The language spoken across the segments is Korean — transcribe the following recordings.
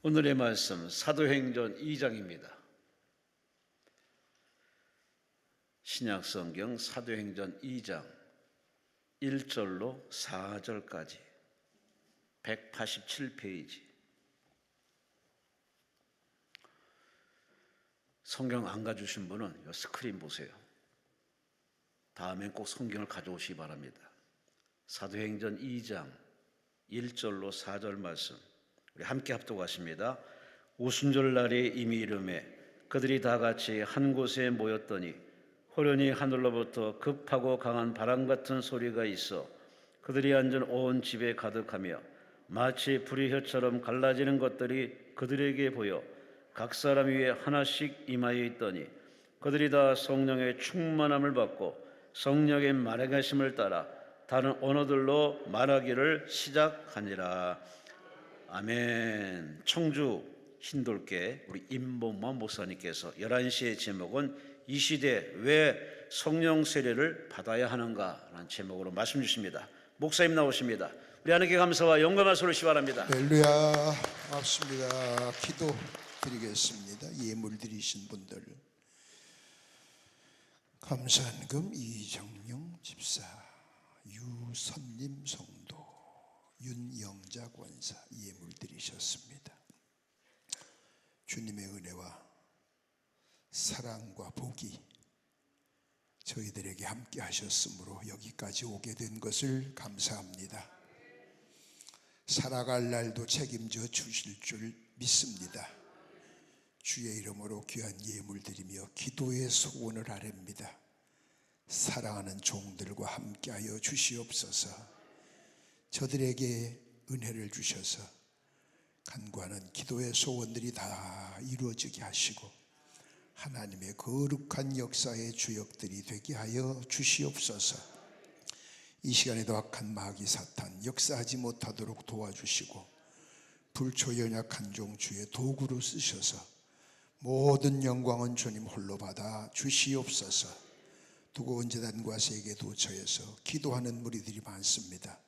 오늘의 말씀 사도행전 2장입니다. 신약성경 사도행전 2장 1절로 4절까지 187페이지. 성경 안 가주신 분은 이 스크린 보세요. 다음엔 꼭 성경을 가져오시기 바랍니다. 사도행전 2장 1절로 4절 말씀 우리 함께 합독하십니다. 오순절 날에 이미 이르매 그들이 다 같이 한 곳에 모였더니 호련히 하늘로부터 급하고 강한 바람 같은 소리가 있어 그들이 앉은 온 집에 가득하며 마치 불의 혀처럼 갈라지는 것들이 그들에게 보여 각 사람 위에 하나씩 임하여 있더니 그들이 다 성령의 충만함을 받고 성령의 말하심을 따라 다른 언어들로 말하기를 시작하니라. 아멘. 청주 흰돌교 우리 임봉만 목사님께서 11시의 제목은 이 시대 왜 성령 세례를 받아야 하는가 라는 제목으로 말씀 주십니다. 목사님 나오십니다. 우리 하나님께 감사와 영광을 소리시 바랍니다. 할렐루야. 맞습니다. 기도 드리겠습니다. 예물 드리신 분들 감사한금 이정용 집사, 유선님 성도, 윤영자 권사 예물 드리셨습니다. 주님의 은혜와 사랑과 복이 저희들에게 함께 하셨으므로 여기까지 오게 된 것을 감사합니다. 살아갈 날도 책임져 주실 줄 믿습니다. 주의 이름으로 귀한 예물 드리며 기도의 소원을 아뢰옵니다. 사랑하는 종들과 함께하여 주시옵소서. 저들에게 은혜를 주셔서 간구하는 기도의 소원들이 다 이루어지게 하시고 하나님의 거룩한 역사의 주역들이 되게 하여 주시옵소서. 이 시간에도 악한 마귀 사탄 역사하지 못하도록 도와주시고 불초 연약한 종 주의 도구로 쓰셔서 모든 영광은 주님 홀로 받아 주시옵소서. 두꺼운 제단과 세계 도처에서 기도하는 무리들이 많습니다.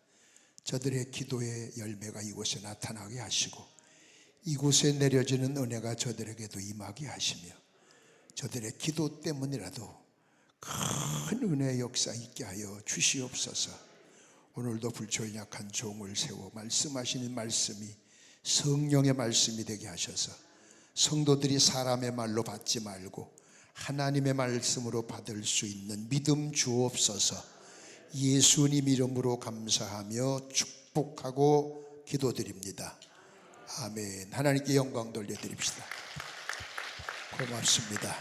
저들의 기도의 열매가 이곳에 나타나게 하시고 이곳에 내려지는 은혜가 저들에게도 임하게 하시며 저들의 기도 때문이라도 큰 은혜의 역사 있게 하여 주시옵소서. 오늘도 불초연약한 종을 세워 말씀하시는 말씀이 성령의 말씀이 되게 하셔서 성도들이 사람의 말로 받지 말고 하나님의 말씀으로 받을 수 있는 믿음 주옵소서. 예수님 이름으로 감사하며 축복하고 기도드립니다. 아멘. 하나님께 영광 돌려드립시다. 고맙습니다.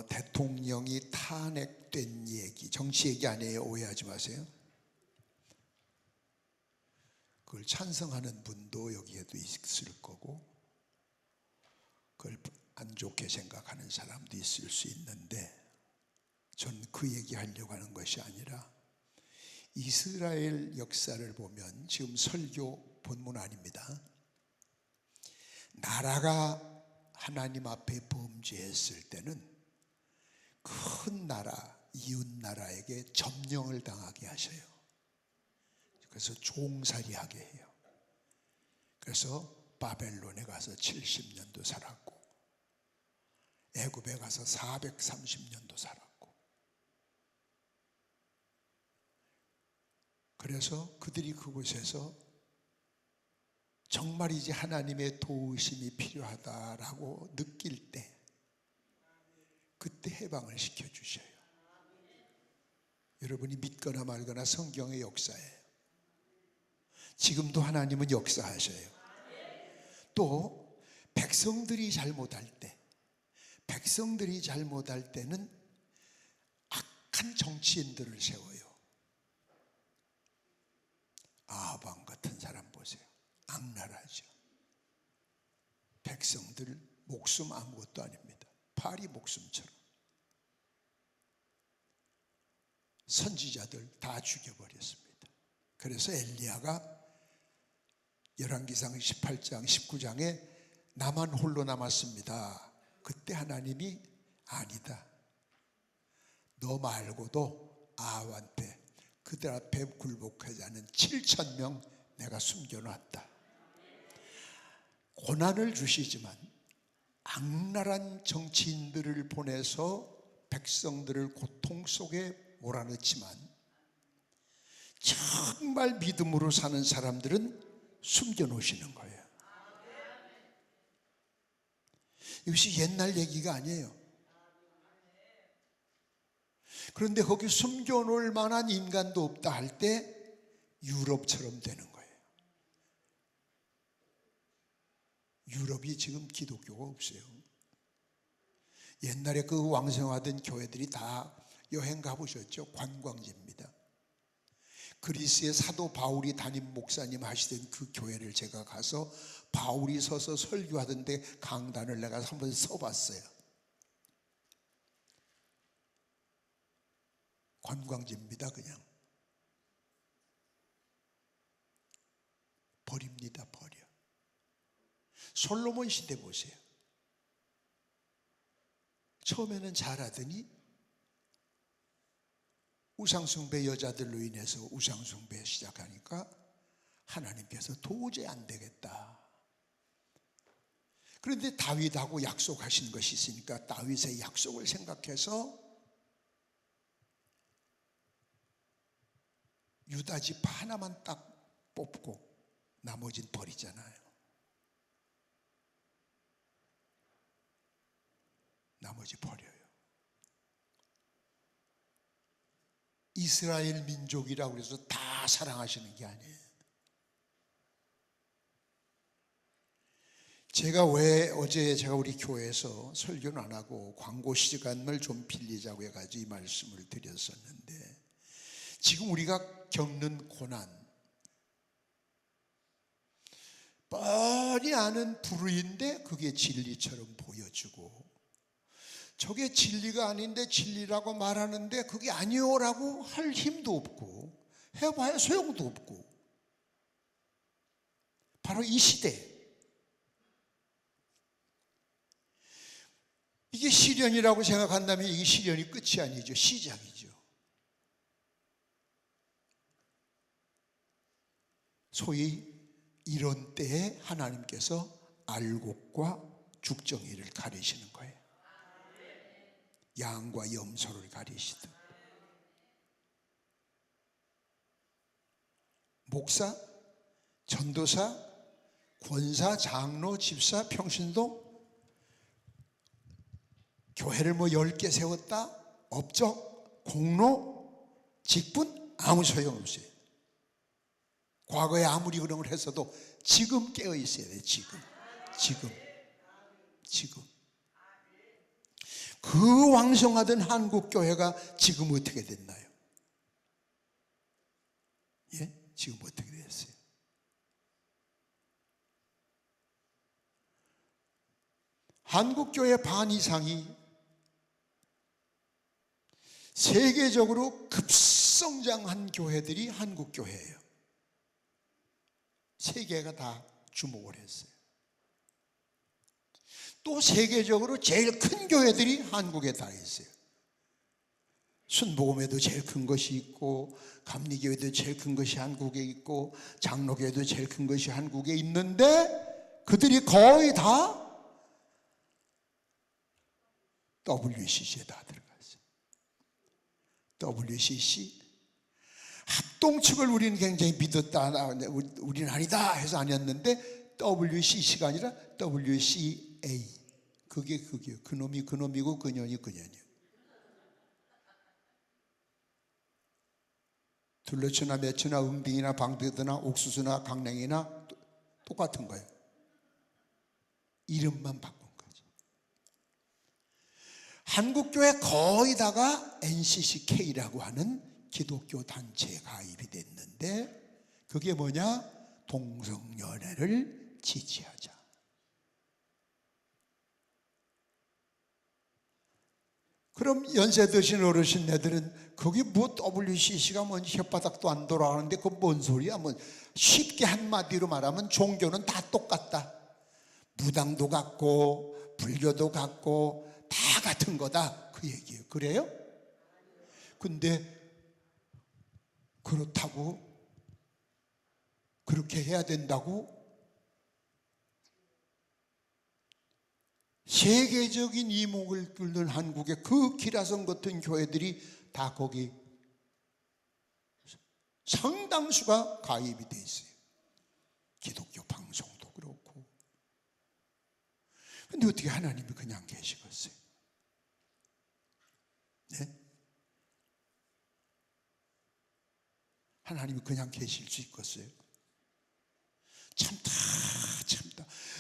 대통령이 탄핵된 얘기, 정치 얘기 아니에요. 오해하지 마세요. 그걸 찬성하는 분도 여기에도 있을 거고 그걸 안 좋게 생각하는 사람도 있을 수 있는데 전 그 얘기하려고 하는 것이 아니라 이스라엘 역사를 보면 지금 설교 본문 아닙니다. 나라가 하나님 앞에 범죄했을 때는 큰 나라, 이웃 나라에게 점령을 당하게 하셔요. 그래서 종살이하게 해요. 그래서 바벨론에 가서 70년도 살았고 애굽에 가서 430년도 살았고 그래서 그들이 그곳에서 정말 이제 하나님의 도우심이 필요하다라고 느낄 때 그때 해방을 시켜주셔요. 여러분이 믿거나 말거나 성경의 역사예요. 지금도 하나님은 역사하셔요. 또 백성들이 잘못할 때는 악한 정치인들을 세워요. 아합 같은 사람 보세요. 악랄하죠. 백성들 목숨 아무것도 아닙니다. 파리 목숨처럼. 선지자들 다 죽여버렸습니다. 그래서 엘리야가 열왕기상 18장 19장에 나만 홀로 남았습니다. 그때 하나님이 아니다. 너 말고도 아합한테 그들 앞에 굴복하지 않은 7,000명 내가 숨겨놨다. 고난을 주시지만 악랄한 정치인들을 보내서 백성들을 고통 속에 몰아넣지만 정말 믿음으로 사는 사람들은 숨겨놓으시는 거예요. 이것이 옛날 얘기가 아니에요. 그런데 거기 숨겨놓을 만한 인간도 없다 할 때 유럽처럼 되는 거예요. 유럽이 지금 기독교가 없어요. 옛날에 그 왕성하던 교회들이 다 여행 가보셨죠? 관광지입니다. 그리스의 사도 바울이 담임 목사님 하시던 그 교회를 제가 가서 바울이 서서 설교하던데 강단을 내가 한번 서봤어요. 관광지입니다. 그냥 버립니다. 버려. 솔로몬 시대 보세요. 처음에는 잘하더니 우상숭배 여자들로 인해서 우상숭배 시작하니까 하나님께서 도저히 안 되겠다. 그런데 다윗하고 약속하신 것이 있으니까 다윗의 약속을 생각해서 유다 집 하나만 딱 뽑고 나머지는 버리잖아요. 나머지 버려요. 이스라엘 민족이라고 해서 다 사랑하시는 게 아니에요. 제가 왜 어제 제가 우리 교회에서 설교는 안 하고 광고 시간을 좀 빌리자고 해가지고 이 말씀을 드렸었는데, 지금 우리가 겪는 고난, 뻔히 아는 불의인데 그게 진리처럼 보여주고, 저게 진리가 아닌데 진리라고 말하는데 그게 아니오라고 할 힘도 없고 해봐야 소용도 없고, 바로 이 시대, 이게 시련이라고 생각한다면 이게 시련이 끝이 아니죠. 시작이죠. 소위 이런 때에 하나님께서 알곡과 죽정이를 가리시는 거예요. 양과 염소를 가리시듯. 목사, 전도사, 권사, 장로, 집사, 평신도, 교회를 뭐 10개 세웠다, 업적, 공로, 직분 아무 소용없어요. 과거에 아무리 그런 걸 했어도 지금 깨어 있어야 돼요. 지금. 그 왕성하던 한국 교회가 지금 어떻게 됐나요? 예? 지금 어떻게 됐어요? 한국 교회 반 이상이 세계적으로 급성장한 교회들이 한국 교회예요. 세계가 다 주목을 했어요. 또 세계적으로 제일 큰 교회들이 한국에 다 있어요. 순복음에도 제일 큰 것이 있고, 감리교회도 제일 큰 것이 한국에 있고, 장로교회도 제일 큰 것이 한국에 있는데 그들이 거의 다 WCC에 다 들어갔어요. WCC 합동측을 우리는 굉장히 믿었다, 우리는 아니다 해서 아니었는데 WCC가 아니라 WCA. 그게 그놈이 그놈이고 그년이 그년이에요. 둘러치나 매치나 응딩이나 방배드나 옥수수나 강냉이나 똑같은 거예요. 이름만 바꾼 거죠. 한국교회 거의 다가 NCCK라고 하는 기독교 단체에 가입이 됐는데, 그게 뭐냐? 동성연애를 지지하자. 그럼 연세 드신 어르신네들은 거기 뭐 WCC가 뭔지 혓바닥도 안 돌아가는데 그건 뭔 소리야? 뭐 쉽게 한마디로 말하면 종교는 다 똑같다. 무당도 같고 불교도 같고 다 같은 거다, 그 얘기예요. 그래요? 근데 그렇다고 그렇게 해야 된다고 세계적인 이목을 끌는 한국의 그 기라성 같은 교회들이 다 거기 상당수가 가입이 돼 있어요. 기독교 방송도 그렇고. 근데 어떻게 하나님이 그냥 계시겠어요? 네? 하나님이 그냥 계실 수 있겠어요? 참다.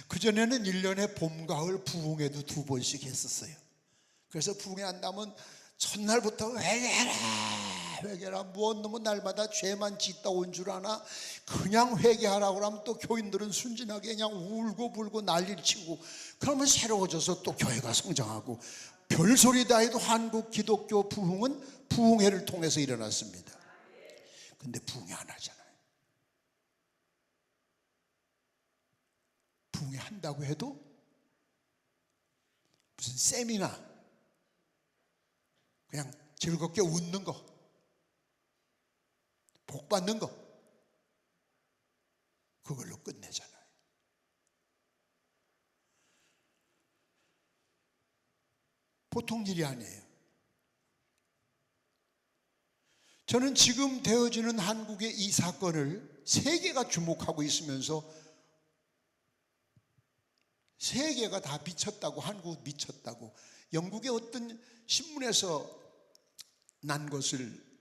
그전에는 1년에 봄, 가을 부흥회도 2번씩 했었어요. 그래서 부흥회 한다면 첫날부터 회개해라 무엇 놈은 날마다 죄만 짓다 온 줄 아나. 그냥 회개하라고 하면 또 교인들은 순진하게 그냥 울고 불고 난리를 치고, 그러면 새로워져서 또 교회가 성장하고, 별소리 다 해도 한국 기독교 부흥은 부흥회를 통해서 일어났습니다. 근데 부흥회 안 하잖아요. 부흥회 한다고 해도 무슨 세미나, 그냥 즐겁게 웃는 거, 복 받는 거, 그걸로 끝내잖아요. 보통 일이 아니에요. 저는 지금 되어지는 한국의 이 사건을 세계가 주목하고 있으면서 세계가 다 미쳤다고, 한국 미쳤다고, 영국의 어떤 신문에서 난 것을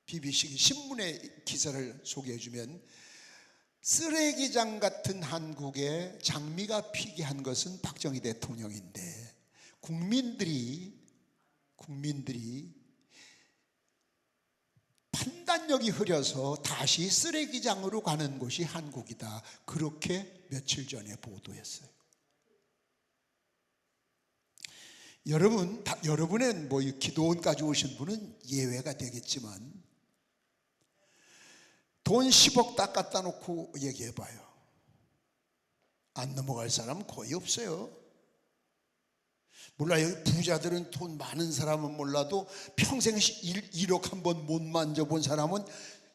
BBC 신문의 기사를 소개해 주면, 쓰레기장 같은 한국에 장미가 피게 한 것은 박정희 대통령인데 국민들이 판단력이 흐려서 다시 쓰레기장으로 가는 곳이 한국이다. 그렇게 며칠 전에 보도했어요. 여러분의 기도원까지 오신 분은 예외가 되겠지만, 돈 10억 딱 갖다 놓고 얘기해봐요. 안 넘어갈 사람은 거의 없어요. 몰라, 여기 부자들은 돈 많은 사람은 몰라도 평생 1억 한 번 못 만져본 사람은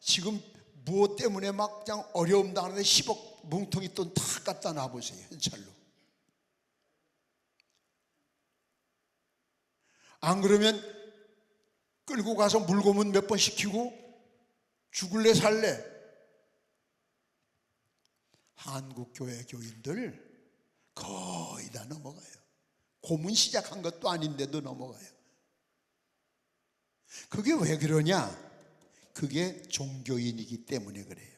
지금 무엇 때문에 막 그냥 어려움 당하는데 10억 뭉텅이 돈 다 갖다 놔보세요. 현찰로. 안 그러면 끌고 가서 물고문 몇 번 시키고 죽을래 살래. 한국 교회 교인들 거의 다 넘어가요. 고문 시작한 것도 아닌데도 넘어가요. 그게 왜 그러냐? 그게 종교인이기 때문에 그래요.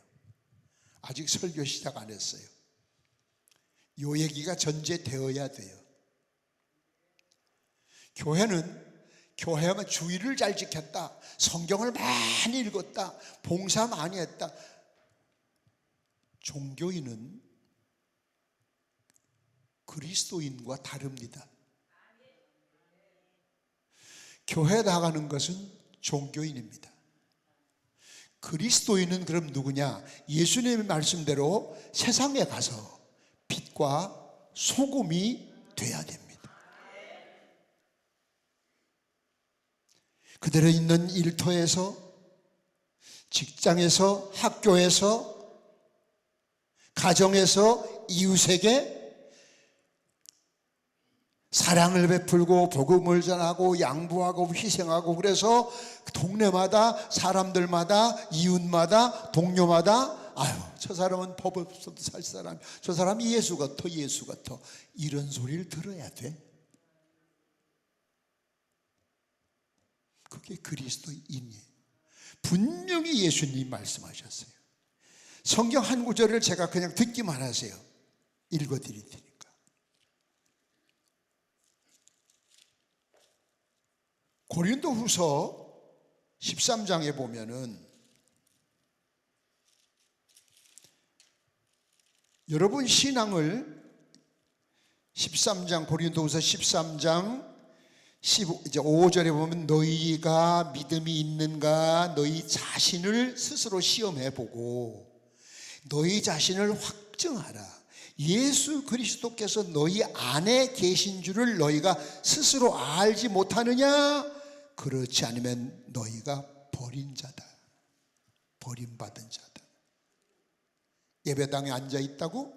아직 설교 시작 안 했어요. 요 얘기가 전제되어야 돼요. 교회는 주의를 잘 지켰다, 성경을 많이 읽었다, 봉사 많이 했다. 종교인은 그리스도인과 다릅니다. 교회 나가는 것은 종교인입니다. 그리스도인은 그럼 누구냐? 예수님의 말씀대로 세상에 가서 빛과 소금이 돼야 됩니다. 그대로 있는 일터에서, 직장에서, 학교에서, 가정에서 이웃에게 사랑을 베풀고 복음을 전하고 양보하고 희생하고, 그래서 동네마다 사람들마다 이웃마다 동료마다 아유 저 사람은 법 없어도 살 사람, 저 사람이 예수 같아 이런 소리를 들어야 돼. 그게 그리스도인이에요. 분명히 예수님이 말씀하셨어요. 성경 한 구절을 제가 그냥 듣기만 하세요. 읽어드릴 테니까. 고린도후서 13장에 보면은 여러분 신앙을 13장 고린도후서 13장 15절에 보면 너희가 믿음이 있는가 너희 자신을 스스로 시험해보고 너희 자신을 확증하라. 예수 그리스도께서 너희 안에 계신 줄을 너희가 스스로 알지 못하느냐? 그렇지 않으면 너희가 버린 자다. 버림받은 자다. 예배당에 앉아있다고?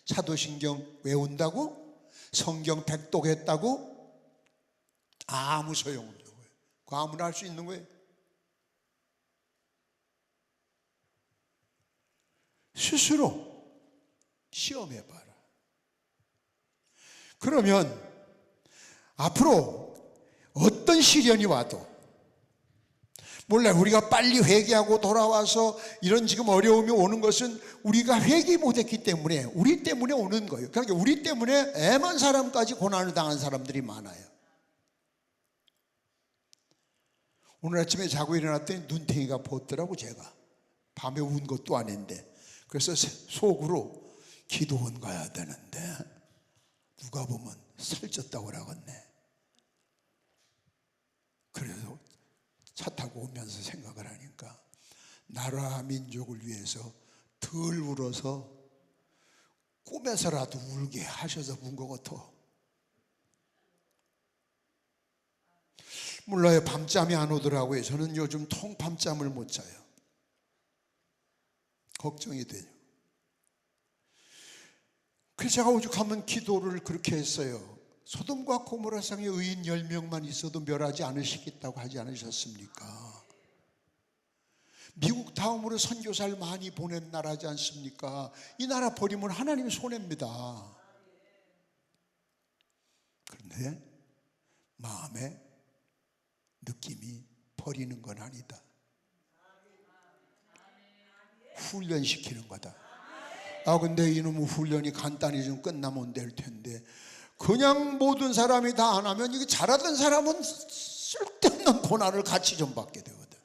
사도신경 외운다고? 성경 백독했다고 아무 소용없는 거예요. 그 아무나 할 수 있는 거예요. 스스로 시험해봐라. 그러면 앞으로 어떤 시련이 와도, 몰라, 우리가 빨리 회개하고 돌아와서 이런 지금 어려움이 오는 것은 우리가 회개 못했기 때문에, 우리 때문에 오는 거예요. 그러니까 우리 때문에 애만 사람까지 고난을 당한 사람들이 많아요. 오늘 아침에 자고 일어났더니 눈탱이가 부었더라고. 제가 밤에 운 것도 아닌데. 그래서 속으로 기도원 가야 되는데 누가 보면 살쪘다고 그러겠네. 그래서 차 타고 오면서 생각을 하니까 나라 민족을 위해서 덜 울어서 꿈에서라도 울게 하셔서 운 것 같아. 몰라요, 밤잠이 안 오더라고요. 저는 요즘 통 밤잠을 못 자요. 걱정이 돼요. 그래서 제가 오죽하면 기도를 그렇게 했어요. 소돔과 고모라 성에 의인 10명만 있어도 멸하지 않으시겠다고 하지 않으셨습니까? 미국 다음으로 선교사를 많이 보낸 나라지 않습니까? 이 나라 버리면 하나님 손해입니다. 그런데 마음에 느낌이 버리는 건 아니다. 훈련시키는 거다. 아, 근데 이놈의 훈련이 간단히 좀 끝나면 될 텐데, 그냥 모든 사람이 다 안 하면, 이게 잘하던 사람은 쓸데없는 고난을 같이 좀 받게 되거든.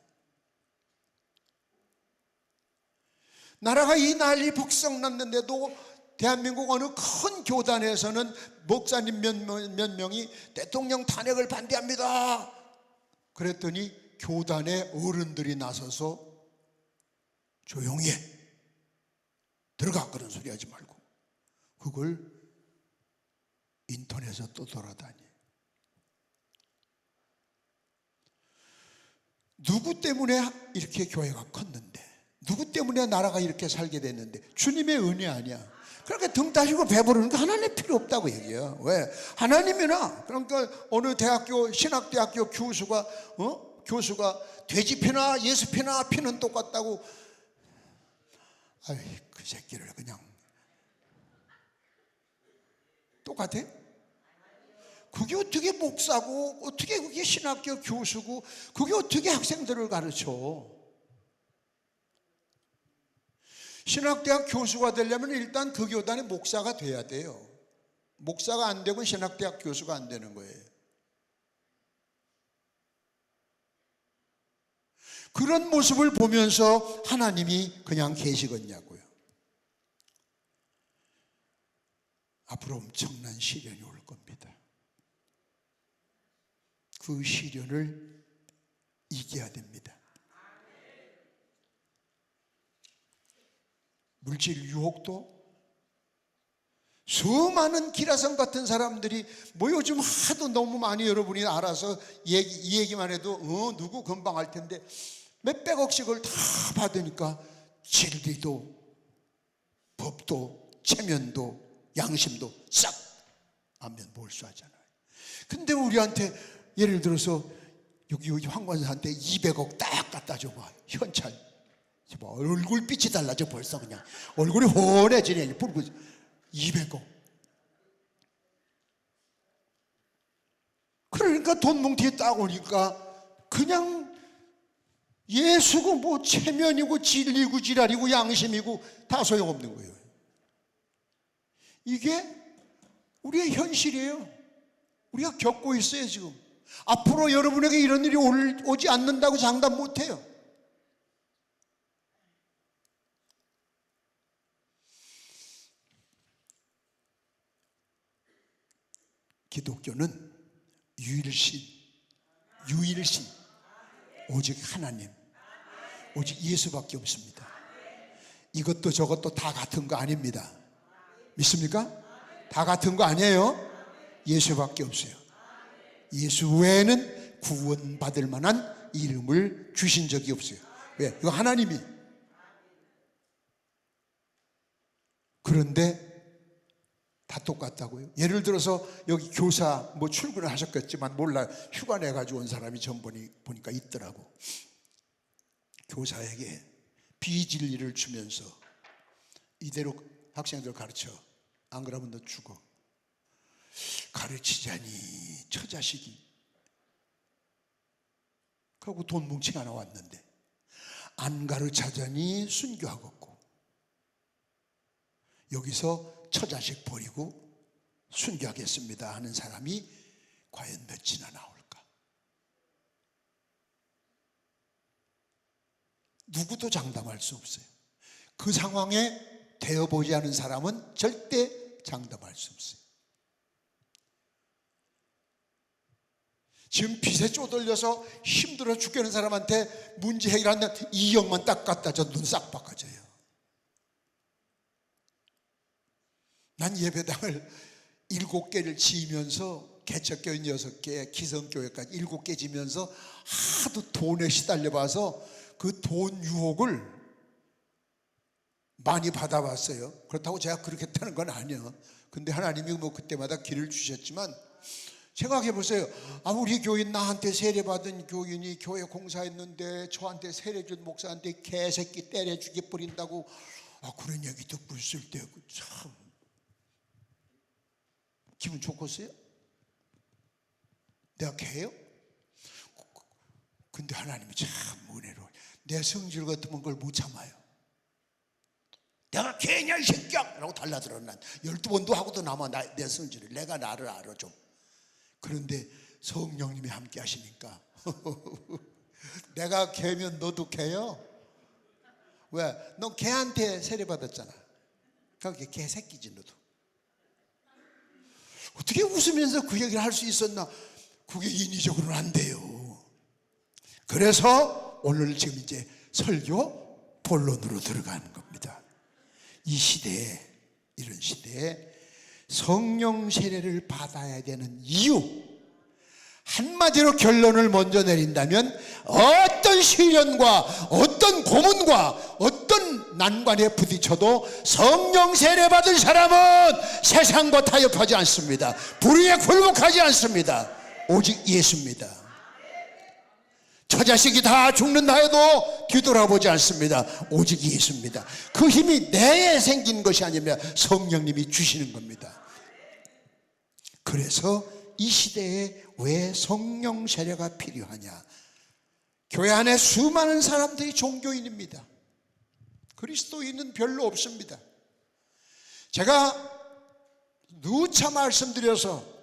나라가 이 난리 북성났는데도 대한민국 어느 큰 교단에서는 목사님 몇 명이 대통령 탄핵을 반대합니다. 그랬더니 교단의 어른들이 나서서 조용히 해, 들어가, 그런 소리 하지 말고. 그걸 인터넷에서 또 돌아다니. 누구 때문에 이렇게 교회가 컸는데, 누구 때문에 나라가 이렇게 살게 됐는데, 주님의 은혜 아니야. 그러니까 등 따시고 배부르는 거 하나님 필요 없다고 얘기해요. 왜? 하나님이나, 그러니까 어느 대학교, 신학대학교 교수가 돼지 피나 예수 피나 피는 똑같다고. 아이, 그 새끼를 그냥. 똑같아? 그게 어떻게 목사고, 어떻게 그게 신학교 교수고, 그게 어떻게 학생들을 가르쳐? 신학대학 교수가 되려면 일단 그 교단의 목사가 돼야 돼요. 목사가 안 되면 신학대학 교수가 안 되는 거예요. 그런 모습을 보면서 하나님이 그냥 계시겠냐고요. 앞으로 엄청난 시련이 올 겁니다. 그 시련을 이겨야 됩니다. 물질 유혹도, 수많은 기라성 같은 사람들이 뭐 요즘 하도 너무 많이 여러분이 알아서 이 얘기만 해도 누구 금방 알 텐데, 몇백억씩을 다 받으니까 진리도 법도 체면도 양심도 싹 안면 몰수하잖아요. 근데 우리한테 예를 들어서 여기 황관사한테 200억 딱 갖다 줘봐. 현찰. 얼굴빛이 달라져 벌써. 그냥 얼굴이 훤해지네. 200억. 그러니까 돈 뭉티에 딱 오니까 그냥 예수고 뭐 체면이고 진리고 지랄이고 양심이고 다 소용없는 거예요. 이게 우리의 현실이에요. 우리가 겪고 있어요 지금. 앞으로 여러분에게 이런 일이 오지 않는다고 장담 못해요. 기독교는 유일신, 오직 하나님, 오직 예수밖에 없습니다. 이것도 저것도 다 같은 거 아닙니다. 믿습니까? 다 같은 거 아니에요. 예수밖에 없어요. 예수 외에는 구원받을 만한 이름을 주신 적이 없어요. 왜? 이거 하나님이. 그런데 다 똑같다고요? 예를 들어서 여기 교사 뭐 출근을 하셨겠지만 몰라 휴가 내가지고 온 사람이 전 보니까 있더라고. 교사에게 비진리를 주면서 이대로 학생들 가르쳐, 안 그러면 너 죽어. 가르치자니 처자식이 그리고 돈 뭉치가 하나 왔는데 안 가르치자니 순교하겠고, 여기서 처자식 버리고 순교하겠습니다 하는 사람이 과연 몇이나 나올까? 누구도 장담할 수 없어요. 그 상황에 되어보지 않은 사람은 절대 장담할 수 없어요. 지금 빚에 쪼들려서 힘들어 죽겠는 사람한테 문제 해결하는 2억만 딱 갖다 줘 눈 싹 바꿔져요. 난 예배당을 7개를 지으면서 개척교회 6개, 기성교회까지 7개 지면서 하도 돈에 시달려 봐서 그 돈 유혹을 많이 받아봤어요. 그렇다고 제가 그렇게 했다는 건 아니에요. 근데 하나님이 뭐 그때마다 길을 주셨지만, 생각해 보세요. 우리 교인, 나한테 세례받은 교인이 교회 공사했는데 저한테 세례 준 목사한테 개새끼 때려 죽여 버린다고, 그런 얘기 듣고 있을 때 참 기분 좋겠어요? 내가 개요? 근데 하나님이 참 은혜로워요. 내 성질 같으면 그걸 못 참아요. 내가 개냐 이 새끼야! 라고 달라들어. 난 12번도 하고도 남아 내 성질을. 내가 나를 알아 좀. 그런데 성령님이 함께 하시니까 내가 개면 너도 개요? 왜? 너 개한테 세례받았잖아. 그러니까 개새끼지 너도. 어떻게 웃으면서 그 얘기를 할 수 있었나? 그게 인위적으로는 안 돼요. 그래서 오늘 지금 이제 설교 본론으로 들어가는 겁니다. 이 시대에, 이런 시대에 성령 세례를 받아야 되는 이유, 한마디로 결론을 먼저 내린다면 어떤 시련과 어떤 고문과 어떤 난관에 부딪혀도 성령 세례 받은 사람은 세상과 타협하지 않습니다. 불의에 굴복하지 않습니다. 오직 예수입니다. 처자식이 다 죽는다 해도 뒤돌아보지 않습니다. 오직 예수입니다. 그 힘이 내에 생긴 것이 아니라 성령님이 주시는 겁니다. 그래서 이 시대에 왜 성령 세례가 필요하냐? 교회 안에 수많은 사람들이 종교인입니다. 그리스도인은 별로 없습니다. 제가 누차 말씀드려서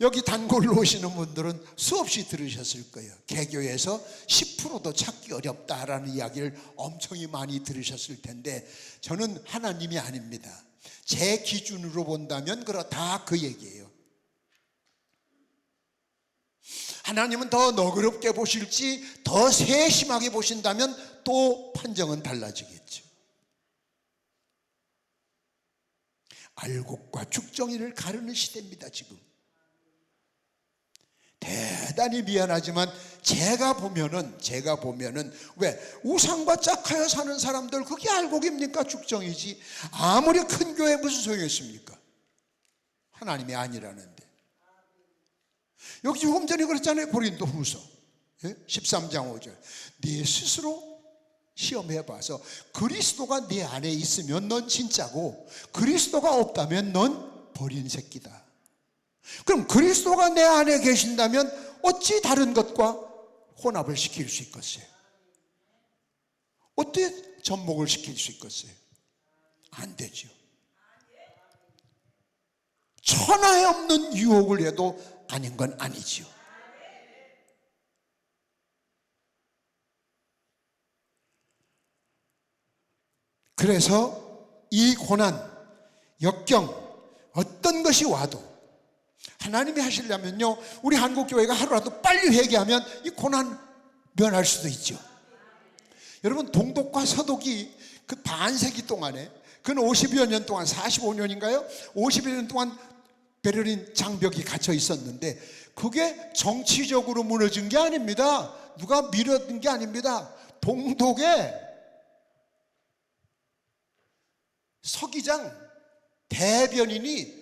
여기 단골로 오시는 분들은 수없이 들으셨을 거예요. 개교에서 10%도 찾기 어렵다라는 이야기를 엄청 많이 들으셨을 텐데, 저는 하나님이 아닙니다. 제 기준으로 본다면 그렇다 그 얘기예요. 하나님은 더 너그럽게 보실지 더 세심하게 보신다면 또 판정은 달라지겠죠. 알곡과 죽정이를 가르는 시대입니다. 지금 대단히 미안하지만 제가 보면은 왜 우상과 짝하여 사는 사람들, 그게 알곡입니까? 죽정이지. 아무리 큰 교회 무슨 소용이 있습니까? 하나님이 아니라는데. 여기 조금 전에 그랬잖아요. 고린도후서 13장 5절. 네 스스로 시험해봐서 그리스도가 네 안에 있으면 넌 진짜고, 그리스도가 없다면 넌 버린 새끼다. 그럼 그리스도가 내 안에 계신다면 어찌 다른 것과 혼합을 시킬 수 있겠어요? 어떻게 접목을 시킬 수 있겠어요? 안 되죠. 천하에 없는 유혹을 해도 아닌 건 아니지요. 그래서 이 고난, 역경, 어떤 것이 와도 하나님이 하시려면요, 우리 한국교회가 하루라도 빨리 회개하면 이 고난 면할 수도 있죠. 여러분, 동독과 서독이 그 반세기 동안에, 그건 50여 년 동안, 45년인가요? 50여 년 동안 베를린 장벽이 갇혀 있었는데, 그게 정치적으로 무너진 게 아닙니다. 누가 밀어든 게 아닙니다. 동독의 서기장 대변인이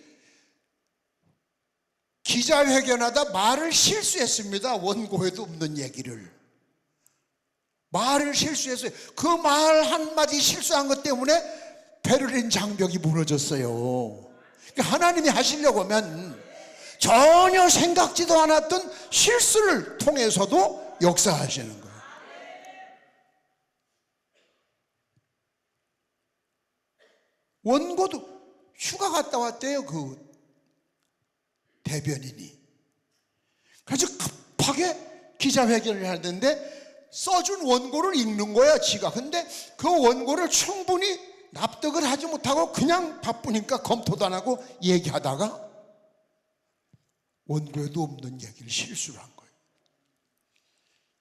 기자회견하다 말을 실수했습니다. 원고에도 없는 얘기를. 말을 실수했어요. 그 말 한마디 실수한 것 때문에 베를린 장벽이 무너졌어요. 그러니까 하나님이 하시려고 하면 전혀 생각지도 않았던 실수를 통해서도 역사하시는 거예요. 원고도 휴가 갔다 왔대요, 그 대변인이. 그래서 급하게 기자회견을 하는데 써준 원고를 읽는 거야, 지가. 근데 그 원고를 충분히 납득을 하지 못하고 그냥 바쁘니까 검토도 안 하고 얘기하다가 원고에도 없는 얘기를 실수를 한 거예요.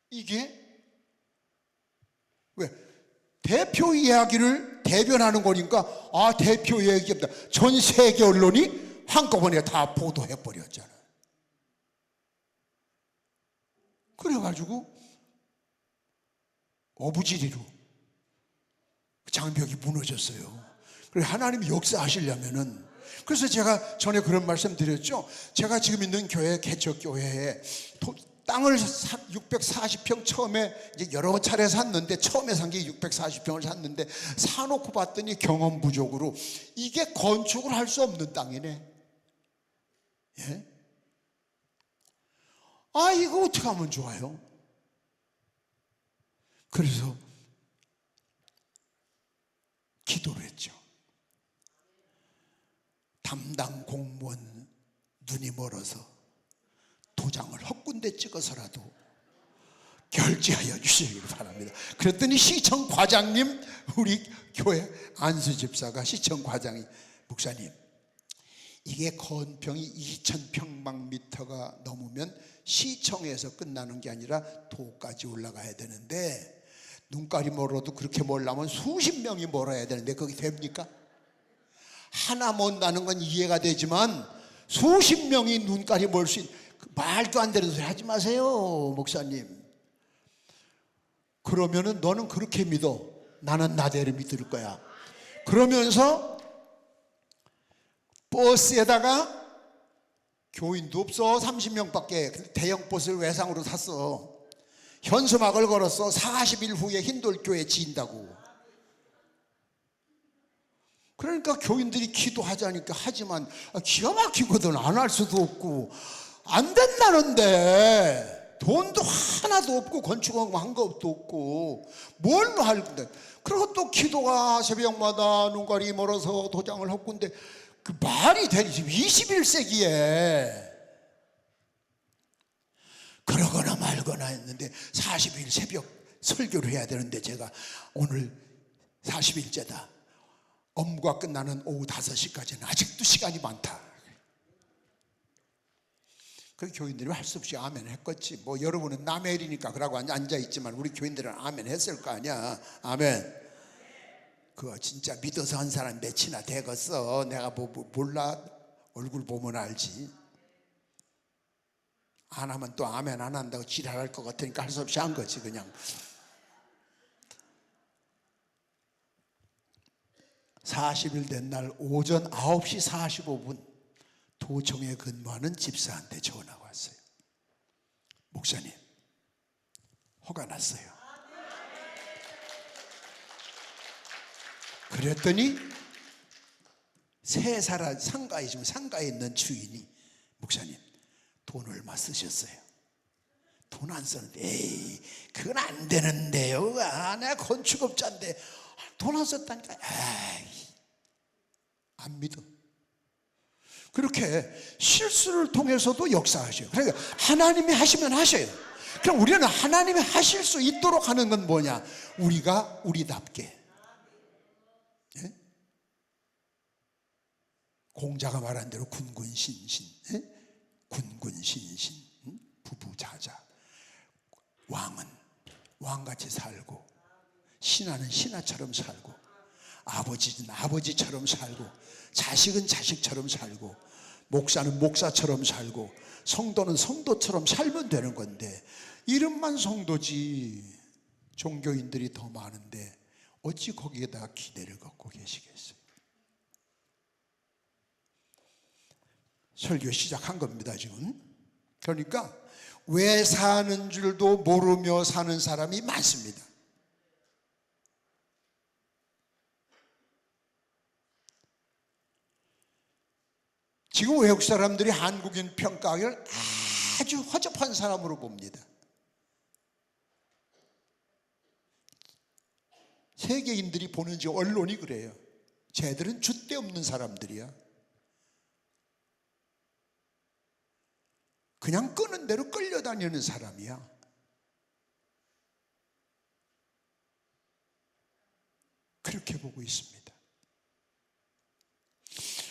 이게 왜? 대표 이야기를 대변하는 거니까, 아, 대표 얘기입니다. 전 세계 언론이 한꺼번에 다 보도해버렸잖아요. 그래가지고 어부지리로 장벽이 무너졌어요. 그래서 하나님이 역사하시려면은, 그래서 제가 전에 그런 말씀 드렸죠. 제가 지금 있는 교회, 개척교회에 땅을 640평 처음에 이제 여러 차례 샀는데, 처음에 산 게 640평을 샀는데 사놓고 봤더니 경험 부족으로 이게 건축을 할 수 없는 땅이네. 예? 아, 이거 어떻게 하면 좋아요? 그래서 기도를 했죠. 담당 공무원 눈이 멀어서 도장을 헛군데 찍어서라도 결제하여 주시길 바랍니다. 그랬더니 시청 과장님, 우리 교회 안수 집사가 시청 과장이, 목사님, 이게 건평이 2000평방미터가 넘으면 시청에서 끝나는 게 아니라 도까지 올라가야 되는데, 눈깔이 멀어도 그렇게 멀려면 수십 명이 멀어야 되는데 그게 됩니까? 하나 먼다는 건 이해가 되지만 수십 명이 눈깔이 멀 수 있는, 말도 안 되는 소리 하지 마세요, 목사님. 그러면은 너는 그렇게 믿어, 나는 나대로 믿을 거야. 그러면서 버스에다가, 교인도 없어, 30명밖에, 대형 버스를 외상으로 탔어. 현수막을 걸었어. 40일 후에 흰돌교회 지인다고. 그러니까 교인들이 기도하자니까 하지만 기가 막히거든. 안 할 수도 없고 안 된다는데, 돈도 하나도 없고 건축하고 한 것도 없고 뭘로 할 건데. 그리고 또 기도가 새벽마다 눈깔이 멀어서 도장을 헛군데, 그 말이 되니, 지금 21세기에 그러거나 말거나 했는데 40일 새벽 설교를 해야 되는데, 제가 오늘 40일째다, 업무가 끝나는 오후 5시까지는 아직도 시간이 많다. 그 교인들이 할 수 없이 아멘 했겠지. 뭐 여러분은 남의 일이니까 그러고 앉아있지만 우리 교인들은 아멘 했을 거 아니야. 아멘. 그거 진짜 믿어서 한 사람 몇이나 되겠어. 내가 뭐 몰라? 얼굴 보면 알지. 안 하면 또 아멘 안 한다고 지랄할 것 같으니까 할 수 없이 한 거지 그냥. 40일 된 날 오전 9시 45분 도청에 근무하는 집사한테 전화가 왔어요. 목사님, 허가 났어요. 그랬더니 세 사람 상가에, 지금 상가에 있는 주인이, 목사님, 돈 얼마 쓰셨어요? 돈 안 썼는데. 에이, 그건 안 되는데요. 아, 내가 건축업자인데 돈 안 썼다니까. 에이, 안 믿어. 그렇게 실수를 통해서도 역사하셔요. 그러니까 하나님이 하시면 하셔요. 그럼 우리는 하나님이 하실 수 있도록 하는 건 뭐냐? 우리가 우리답게. 예? 공자가 말한 대로 군군신신, 예? 군군신신, 부부자자. 왕은 왕같이 살고, 신하는 신하처럼 살고, 아버지는 아버지처럼 살고, 자식은 자식처럼 살고, 목사는 목사처럼 살고, 성도는 성도처럼 살면 되는 건데, 이름만 성도지 종교인들이 더 많은데 어찌 거기에다가 기대를 갖고 계시겠어요? 설교 시작한 겁니다 지금. 그러니까 왜 사는 줄도 모르며 사는 사람이 많습니다. 지금 외국 사람들이 한국인 평가를 아주 허접한 사람으로 봅니다. 세계인들이 보는 지 언론이 그래요. 쟤들은 줏대 없는 사람들이야. 그냥 끄는 대로 끌려다니는 사람이야. 그렇게 보고 있습니다.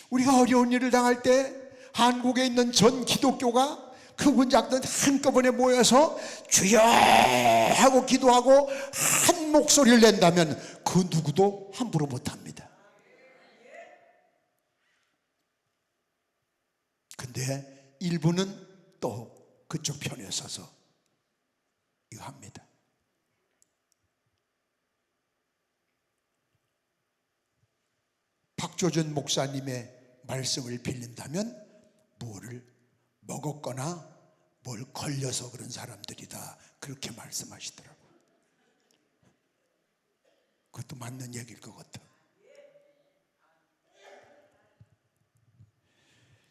우리가 어려운 일을 당할 때 한국에 있는 전 기독교가 크건 작든 한꺼번에 모여서 주여 하고 기도하고 한 목소리를 낸다면 그 누구도 함부로 못합니다. 근데 일부는 또 그쪽 편에 서서 이거 합니다. 박조준 목사님의 말씀을 빌린다면 뭐를 먹었거나 뭘 걸려서 그런 사람들이다, 그렇게 말씀하시더라고요. 그것도 맞는 얘기일 것 같아.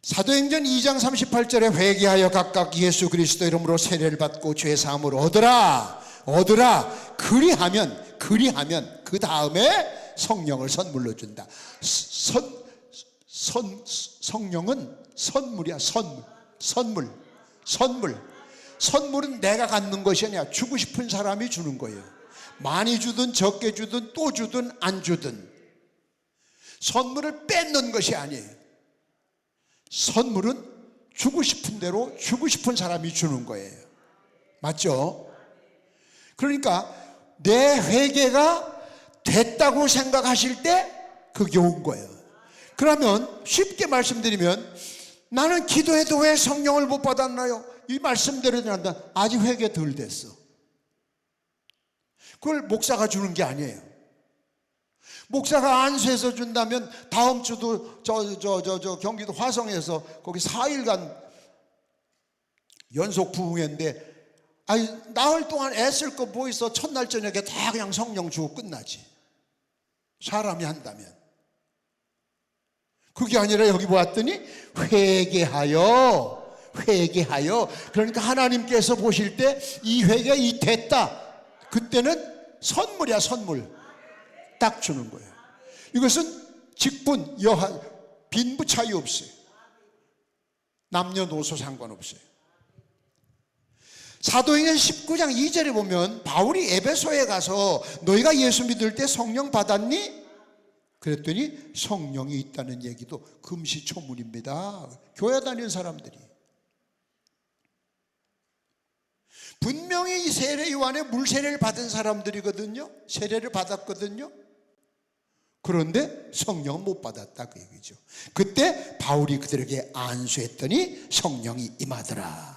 사도행전 2장 38절에 회개하여 각각 예수 그리스도 이름으로 세례를 받고 죄 사함을 얻으라 그리하면 그 다음에 성령을 선물로 준다. 성령은 선물이야. 선물은 내가 갖는 것이 아니야. 주고 싶은 사람이 주는 거예요. 많이 주든 적게 주든 또 주든 안 주든 선물을 뺏는 것이 아니에요. 선물은 주고 싶은 대로 주고 싶은 사람이 주는 거예요. 맞죠? 그러니까 내 회개가 됐다고 생각하실 때 그게 온 거예요. 그러면 쉽게 말씀드리면, 나는 기도해도 왜 성령을 못 받았나요? 이 말씀대로 된다. 아직 회개 덜 됐어. 그걸 목사가 주는 게 아니에요. 목사가 안수해서 준다면 다음 주도 저 경기도 화성에서 거기 4일간 연속 부흥회인데, 아니 나흘 동안 애쓸 거 뭐 있어? 첫날 저녁에 다 그냥 성령 주고 끝나지. 사람이 한다면. 그게 아니라 여기 보았더니 회개하여. 그러니까 하나님께서 보실 때 이 회개가 이 됐다, 그때는 선물이야. 선물 딱 주는 거예요. 이것은 직분, 여하, 빈부 차이 없어요. 남녀노소 상관없어요. 사도행전 19장 2절에 보면 바울이 에베소에 가서 너희가 예수 믿을 때 성령 받았니? 그랬더니 성령이 있다는 얘기도 금시초문입니다. 교회 다니는 사람들이. 분명히 이 세례 요한의 물세례를 받은 사람들이거든요. 세례를 받았거든요. 그런데 성령은 못 받았다, 그 얘기죠. 그때 바울이 그들에게 안수했더니 성령이 임하더라.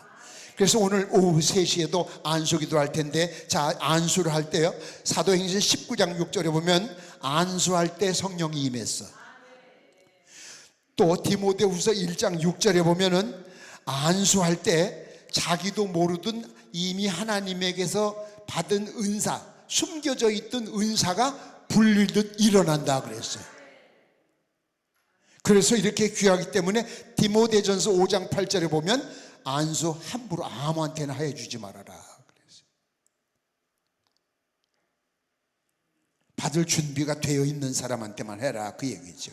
그래서 오늘 오후 3시에도 안수기도 할 텐데, 자, 안수를 할 때요, 사도행전 19장 6절에 보면 안수할 때 성령이 임했어. 또 디모데후서 1장 6절에 보면은 안수할 때 자기도 모르던 이미 하나님에게서 받은 은사, 숨겨져 있던 은사가 불리듯 일어난다 그랬어요. 그래서 이렇게 귀하기 때문에 디모데전서 5장 8절에 보면 안수 함부로 아무한테나 해주지 말아라 그랬어요. 받을 준비가 되어 있는 사람한테만 해라, 그 얘기죠.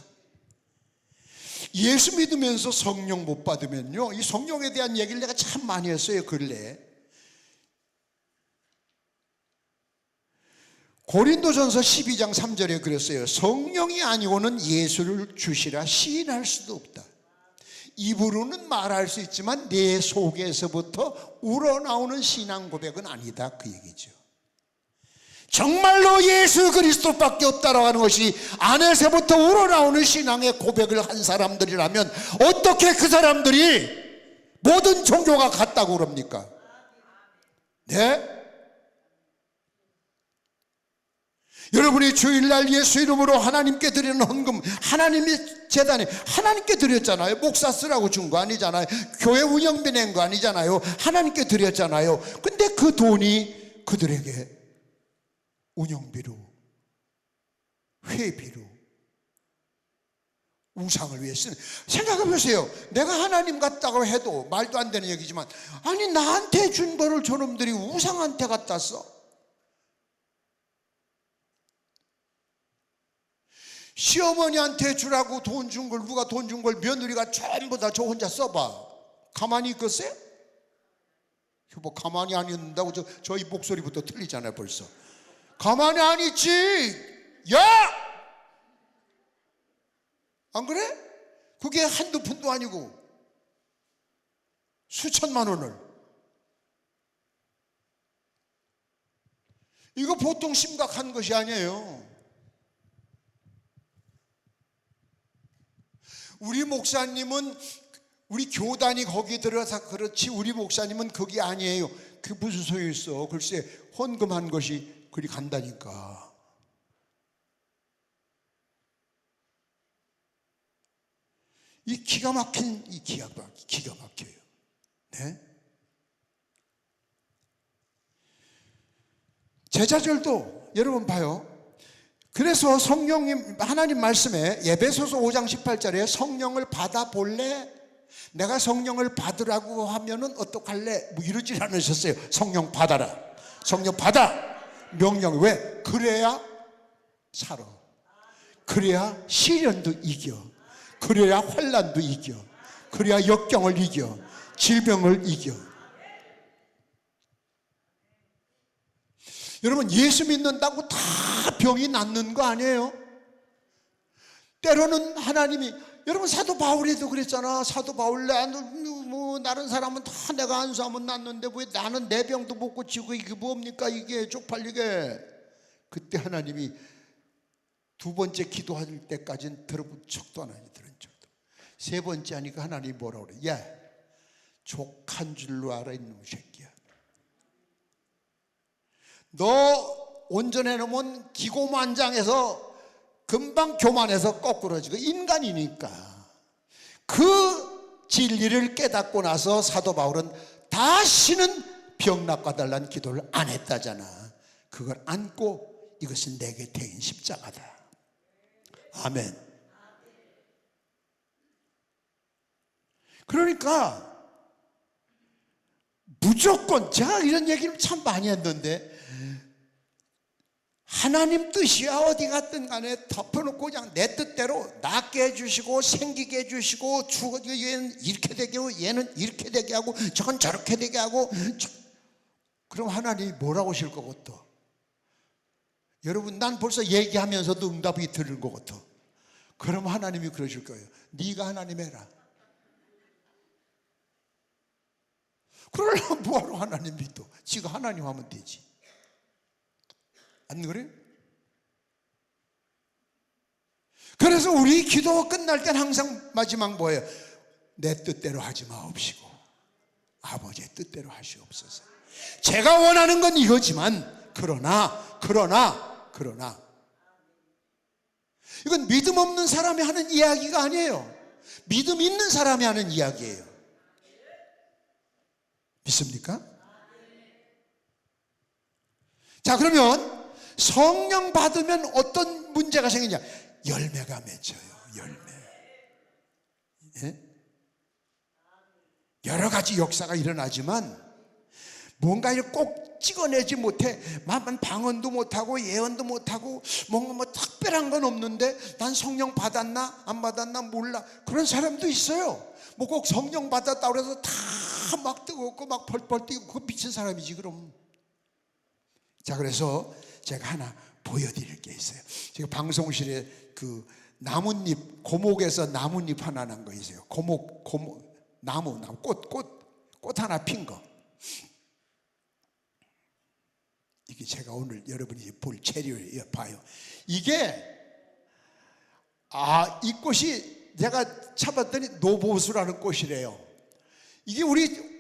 예수 믿으면서 성령 못 받으면요, 이 성령에 대한 얘기를 내가 참 많이 했어요 근래에. 고린도전서 12장 3절에 그랬어요. 성령이 아니고는 예수를 주시라 시인할 수도 없다. 입으로는 말할 수 있지만 내 속에서부터 우러나오는 신앙 고백은 아니다, 그 얘기죠. 정말로 예수 그리스도밖에 없다라고 하는 것이 안에서부터 우러나오는 신앙의 고백을 한 사람들이라면 어떻게 그 사람들이 모든 종교가 같다고 그럽니까? 네? 여러분이 주일날 예수 이름으로 하나님께 드리는 헌금, 하나님의 재단에 하나님께 드렸잖아요. 목사 쓰라고 준 거 아니잖아요. 교회 운영비 낸 거 아니잖아요. 하나님께 드렸잖아요. 근데 그 돈이 그들에게 운영비로, 회비로, 우상을 위해 쓰는, 생각해 보세요. 내가 하나님 같다고 해도 말도 안 되는 얘기지만, 아니 나한테 준 거를 저놈들이 우상한테 갖다 써. 시어머니한테 주라고 돈 준 걸, 누가 돈 준 걸 며느리가 전부 다 저 혼자 써봐. 가만히 있겠어요? 뭐 가만히 안 있는다고 저희 목소리부터 틀리잖아요. 벌써 가만히 안 있지. 야! 안 그래? 그게 한두 푼도 아니고 수천만 원을. 이거 보통 심각한 것이 아니에요. 우리 목사님은, 우리 교단이 거기 들어서 그렇지 우리 목사님은 거기 아니에요. 그게 무슨 소용이 있어. 글쎄 헌금한 것이 그리 간다니까. 이 기가 막힌, 기가 막혀요. 네? 제자절도 여러분 봐요. 그래서 성령님, 하나님 말씀에 에베소서 5장 18절에 성령을 받아볼래? 내가 성령을 받으라고 하면은 어떡할래? 뭐 이러질 않으셨어요. 성령 받아라. 성령 받아. 명령. 왜? 그래야 살아. 그래야 시련도 이겨. 그래야 환난도 이겨. 그래야 역경을 이겨. 질병을 이겨. 여러분, 예수 믿는다고 다 병이 낫는 거 아니에요? 때로는 하나님이, 여러분 사도 바울이도 그랬잖아. 사도 바울, 뭐 다른 사람은 다 내가 안수하면 낫는데 왜 나는 내 병도 못 고치고 이게 뭡니까 이게 쪽팔리게. 그때 하나님이 두 번째 기도할 때까지는 들어본 척도 안 하니, 들은 척도. 세 번째 하니까 하나님이 뭐라고 그래? 야, 족한 줄로 알아 이놈 새끼야. 너 온전해 놓으면 기고만장해서 금방 교만해서 거꾸러지고, 인간이니까. 그 진리를 깨닫고 나서 사도 바울은 다시는 병 낫아달라는 기도를 안 했다잖아. 그걸 안고 이것은 내게 대인 십자가다. 아멘. 그러니까 무조건, 제가 이런 얘기를 참 많이 했는데, 하나님 뜻이야 어디 갔든 간에 덮어놓고 그냥 내 뜻대로 낫게 해주시고 생기게 해주시고, 얘는 이렇게 되게 하고 얘는 이렇게 되게 하고 저건 저렇게 되게 하고. 그럼 하나님이 뭐라고 하실 것 같아? 여러분, 난 벌써 얘기하면서도 응답이 들을 것 같아. 그럼 하나님이 그러실 거예요. 네가 하나님 해라. 그러려면 뭐하러 하나님 믿어? 지가 하나님 하면 되지. 안 그래? 그래서 우리 기도 끝날 땐 항상 마지막 뭐예요? 내 뜻대로 하지 마옵시고 아버지의 뜻대로 하시옵소서. 제가 원하는 건 이거지만 그러나 이건 믿음 없는 사람이 하는 이야기가 아니에요. 믿음 있는 사람이 하는 이야기예요. 믿습니까? 자, 그러면 성령 받으면 어떤 문제가 생기냐? 열매가 맺혀요. 열매. 예? 여러 가지 역사가 일어나지만 뭔가 이렇게 꼭 찍어내지 못해. 방언도 못하고 예언도 못하고 뭔가 뭐 특별한 건 없는데 난 성령 받았나 안 받았나 몰라. 그런 사람도 있어요. 뭐 꼭 성령 받았다고 그래서 다 막 뜨겁고 막 펄펄 뛰고 그거 미친 사람이지 그럼. 자, 그래서 제가 하나 보여드릴 게 있어요. 지금 방송실에 그 나뭇잎, 고목에서 나뭇잎 하나 난 거 있어요. 나무, 꽃 하나 핀 거. 이게 제가 오늘 여러분이 볼 체리를 봐요. 이게 이 꽃이 제가 찾았더니 노보수라는 꽃이래요. 이게 우리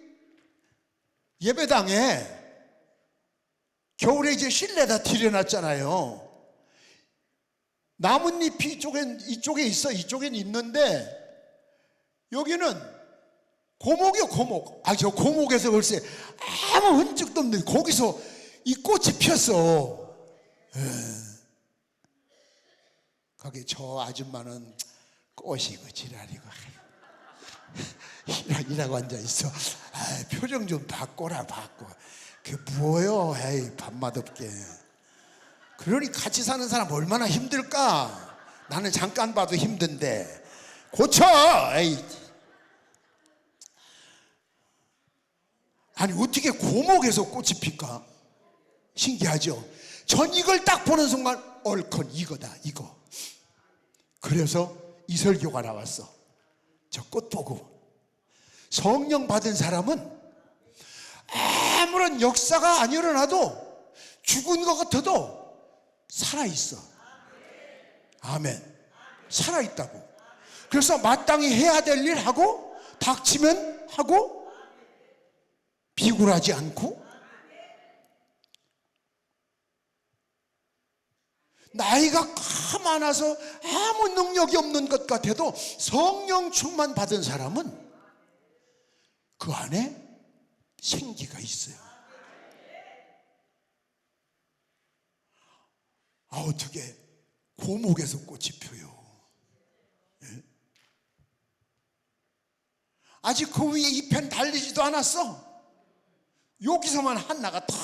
예배당에 겨울에 이제 실내다 들여놨잖아요. 나뭇잎이 이쪽에 있어. 이쪽엔 있는데 여기는 고목이요, 고목. 저 고목에서 글쎄 아무 흔적도 없는데 거기서 이 꽃이 폈어. 거기 저 아줌마는 꽃이고 지랄이고 이라고 앉아있어. 표정 좀 바꿔라, 바꿔. 그게 뭐요? 에이, 밥맛 없게. 그러니 같이 사는 사람 얼마나 힘들까? 나는 잠깐 봐도 힘든데 고쳐. 에이. 아니 어떻게 고목에서 꽃이 필까? 신기하죠? 전 이걸 딱 보는 순간 얼큰 이거다, 이거. 그래서 이 설교가 나왔어. 저 꽃 보고. 성령 받은 사람은 아무런 역사가 안 일어나도 죽은 것 같아도 살아있어. 아멘. 살아있다고. 그래서 마땅히 해야 될 일 하고, 닥치면 하고, 비굴하지 않고, 나이가 많아서 아무 능력이 없는 것 같아도 성령 충만 받은 사람은 그 안에 생기가 있어요. 어떻게 고목에서 꽃이 펴요? 예? 아직 그 위에 잎은 달리지도 않았어. 여기서만 하나가 탁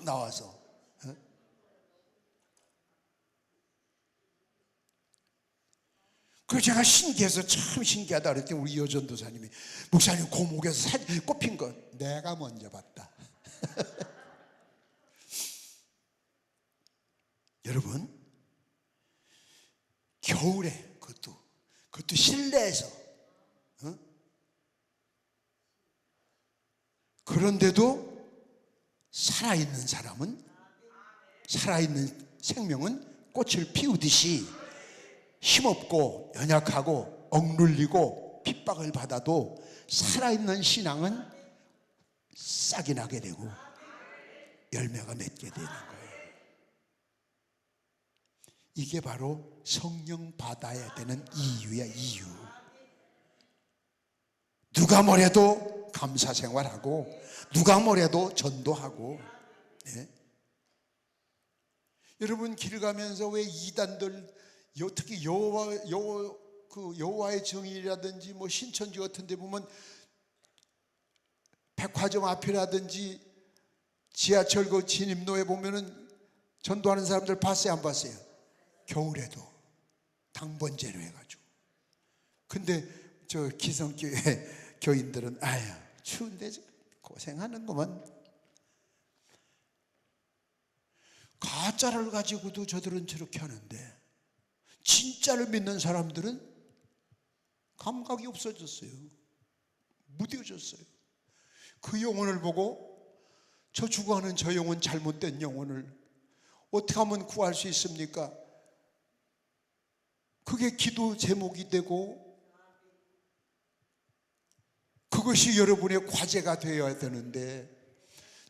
나와서. 예? 그래서 제가 신기해서 참 신기하다 그랬더니 우리 여전도사님이 목사님 고목에서 꽃핀 거 내가 먼저 봤다. 여러분 겨울에 그것도 실내에서 그런데도 살아있는 사람은 살아있는 생명은 꽃을 피우듯이 힘없고 연약하고 억눌리고 핍박을 받아도 살아있는 신앙은 싹이 나게 되고 열매가 맺게 되는 거예요. 이게 바로 성령 받아야 되는 이유야, 이유. 누가 뭐래도 감사 생활하고 누가 뭐래도 전도하고. 네? 여러분 길 가면서 왜 이단들 특히 여호와의 정의라든지 뭐 신천지 같은 데 보면 백화점 앞이라든지 지하철 그 진입로에 보면은 전도하는 사람들 봤어요, 안 봤어요? 겨울에도 당번제로 해가지고. 근데 저 기성교회 교인들은 아유 추운데 고생하는구만. 가짜를 가지고도 저들은 저렇게 하는데 진짜를 믿는 사람들은 감각이 없어졌어요. 무뎌졌어요. 그 영혼을 보고 저 죽어가는 저 영혼, 잘못된 영혼을 어떻게 하면 구할 수 있습니까? 그게 기도 제목이 되고 그것이 여러분의 과제가 되어야 되는데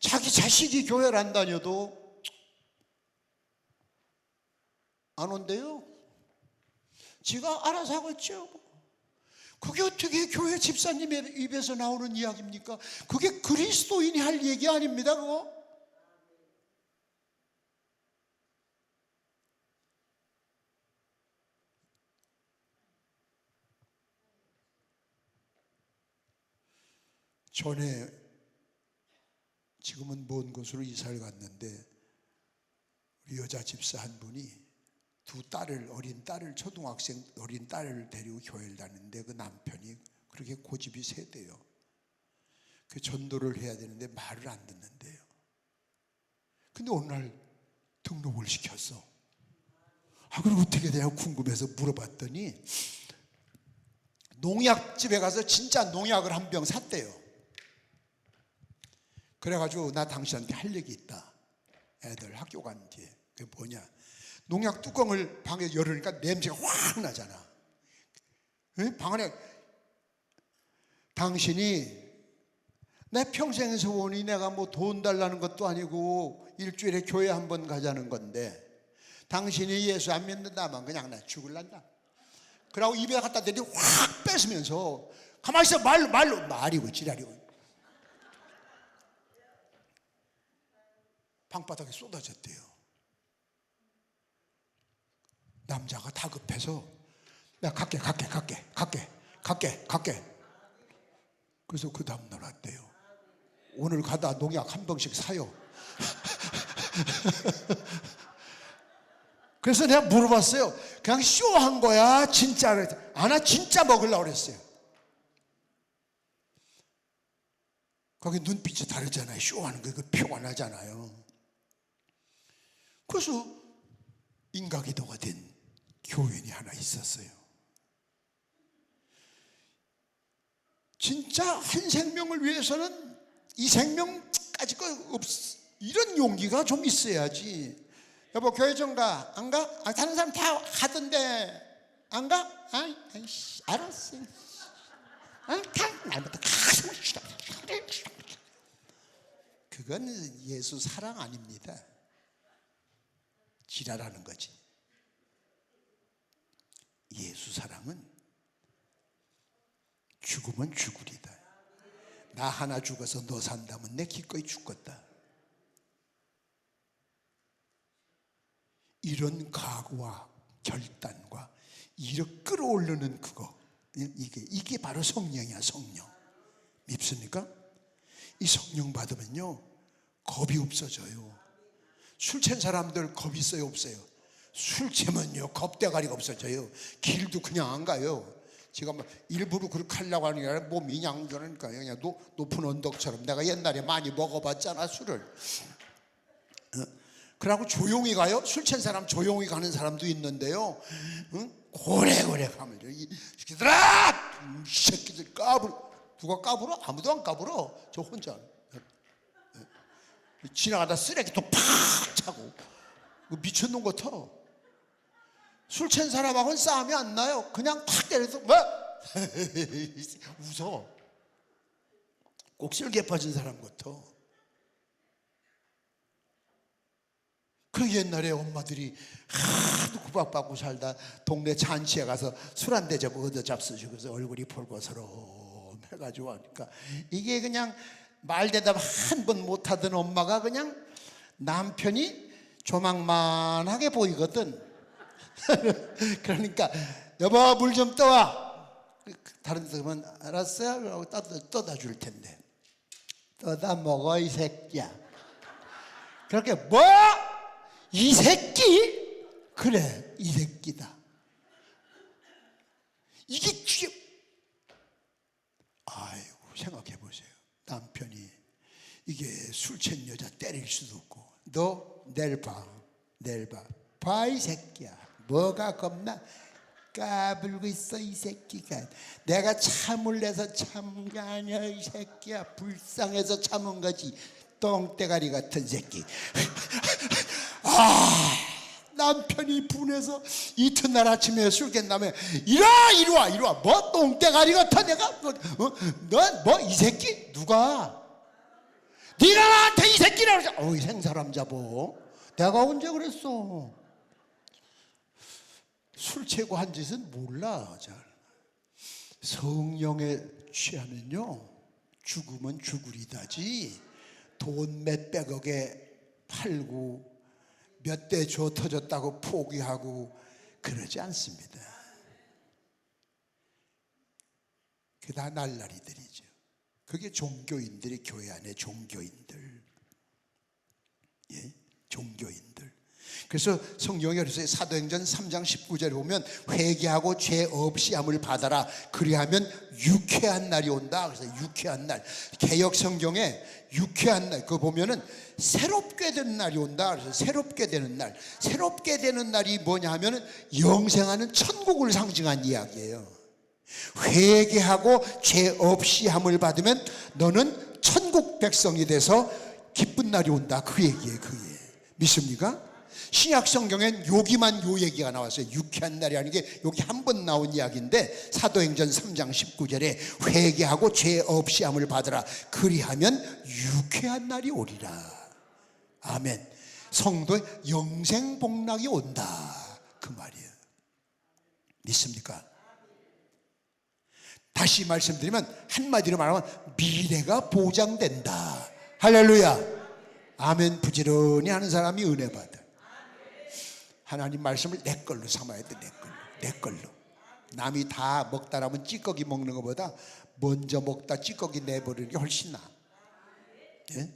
자기 자식이 교회를 안 다녀도 안 온대요. 지가 알아서 하겠죠. 그게 어떻게 교회 집사님의 입에서 나오는 이야기입니까? 그게 그리스도인이 할 얘기 아닙니다, 그거. 전에 지금은 먼 곳으로 이사를 갔는데 우리 여자 집사 한 분이 두 딸을, 어린 딸을, 초등학생 어린 딸을 데리고 교회를 다니는데 그 남편이 그렇게 고집이 세대요. 그 전도를 해야 되는데 말을 안 듣는데요. 근데 어느 날 등록을 시켰어. 그럼 어떻게 되냐 궁금해서 물어봤더니 농약집에 가서 진짜 농약을 한 병 샀대요. 그래가지고 나 당신한테 할 얘기 있다. 애들 학교 간 뒤에. 그게 뭐냐? 농약 뚜껑을 방에 열으니까 냄새가 확 나잖아. 방 안에 당신이 내 평생 소원이 내가 뭐 돈 달라는 것도 아니고 일주일에 교회 한 번 가자는 건데 당신이 예수 안 믿는다면 그냥 나 죽을란다. 그러고 입에 갖다 대니 확 뺏으면서 가만히 있어. 말이고 지랄이고 방바닥에 쏟아졌대요. 남자가 다급해서 내가 갈게. 그래서 그 다음날 왔대요. 오늘 가다 농약 한 병씩 사요. 그래서 내가 물어봤어요. 그냥 쇼한 거야 진짜? 나 진짜 먹으려고 그랬어요. 거기 눈빛이 다르잖아요. 쇼하는 거 표가 나잖아요. 그래서 인가기도가 된 교인이 하나 있었어요. 진짜 한 생명을 위해서는 이 생명까지 이런 용기가 좀 있어야지. 여보 교회 좀 가? 안 가? 다른 사람 다 가던데 안 가? 아이씨 알았어. 날부터 그건 예수 사랑 아닙니다. 지랄하는 거지. 예수 사랑은 죽으면 죽으리다. 나 하나 죽어서 너 산다면 내 기꺼이 죽겠다. 이런 각오와 결단과 이렇게 끌어올리는 그거, 이게 바로 성령이야. 성령 믿습니까? 이 성령 받으면요 겁이 없어져요. 술 취한 사람들 겁 있어요 없어요? 술 취하면요 겁대가리가 없어져요. 길도 그냥 안 가요. 제가 막 일부러 그렇게 하려고 하는 게 아니라 몸이 양전하니까 그냥 높은 언덕처럼. 내가 옛날에 많이 먹어봤잖아 술을. 그러고 조용히 가요. 술 취한 사람 조용히 가는 사람도 있는데요. 고래고래 가면 이 새끼들아, 이 새끼들 까불어. 누가 까불어? 아무도 안 까불어. 저 혼자 지나가다 쓰레기통 팍 차고 미쳤는 것 같아. 술 취한 사람하고는 싸움이 안 나요. 그냥 탁 때려서 뭐 웃어. 꼭슬게 빠진 사람 같아. 그 옛날에 엄마들이 하도 구박받고 살다 동네 잔치에 가서 술 한 대접 얻어 잡수시고서 얼굴이 폴고서럼 해가지고 하니까 이게 그냥 말대답 한 번 못하던 엄마가 그냥 남편이 조망만하게 보이거든. 그러니까 여보 물 좀 떠와. 다른 사람은 알았어요? 그러고 떠다 줄 텐데 떠다 먹어 이 새끼야. 그렇게 뭐? 이 새끼? 그래 이 새끼다. 이게 주여. 아이고 생각해 보세요. 남편이 이게 술 취한 여자 때릴 수도 없고 너 내일 봐 이 새끼야. 뭐가 겁나 까불고 있어 이 새끼가. 내가 참을 내서 참은 게 아니야 이 새끼야. 불쌍해서 참은 거지. 똥대가리 같은 새끼. 남편이 분해서 이튿날 아침에 술 깬 다음에 이리 와. 뭐 똥대가리 같아 내가? 너 뭐 이 새끼? 누가? 네가 나한테 이 새끼라고 그러지. 어이 생사람 잡어. 내가 언제 그랬어? 술 취하고 한 짓은 몰라. 잘. 성령에 취하면요 죽으면 죽으리다지 돈 몇백억에 팔고 몇 대 줘 터졌다고 포기하고 그러지 않습니다. 그게 다 날라리들이죠. 그게 종교인들이 교회 안에 종교인들. 예, 종교인들. 그래서 성경에 그래서 사도행전 3장 19절에 보면 회개하고 죄 없이 함을 받아라. 그리하면 유쾌한 날이 온다. 그래서 유쾌한 날. 개역 성경에 유쾌한 날 그거 보면은 새롭게 되는 날이 온다. 그래서 새롭게 되는 날. 새롭게 되는 날이 뭐냐 하면은 영생하는 천국을 상징한 이야기예요. 회개하고 죄 없이 함을 받으면 너는 천국 백성이 돼서 기쁜 날이 온다. 그 얘기예요. 그 얘기. 믿습니까? 신약 성경엔 여기만 요 얘기가 나왔어요. 유쾌한 날이 아닌 게 여기 한 번 나온 이야기인데 사도행전 3장 19절에 회개하고 죄 없이 함을 받으라. 그리하면 유쾌한 날이 오리라. 아멘. 성도의 영생 복락이 온다, 그 말이에요. 믿습니까? 다시 말씀드리면, 한마디로 말하면 미래가 보장된다. 할렐루야. 아멘. 부지런히 하는 사람이 은혜 받아. 하나님 말씀을 내 걸로 삼아야 돼. 내 걸로. 남이 다 먹다 남은 찌꺼기 먹는 것보다 먼저 먹다 찌꺼기 내버리는 게 훨씬 나아. 예?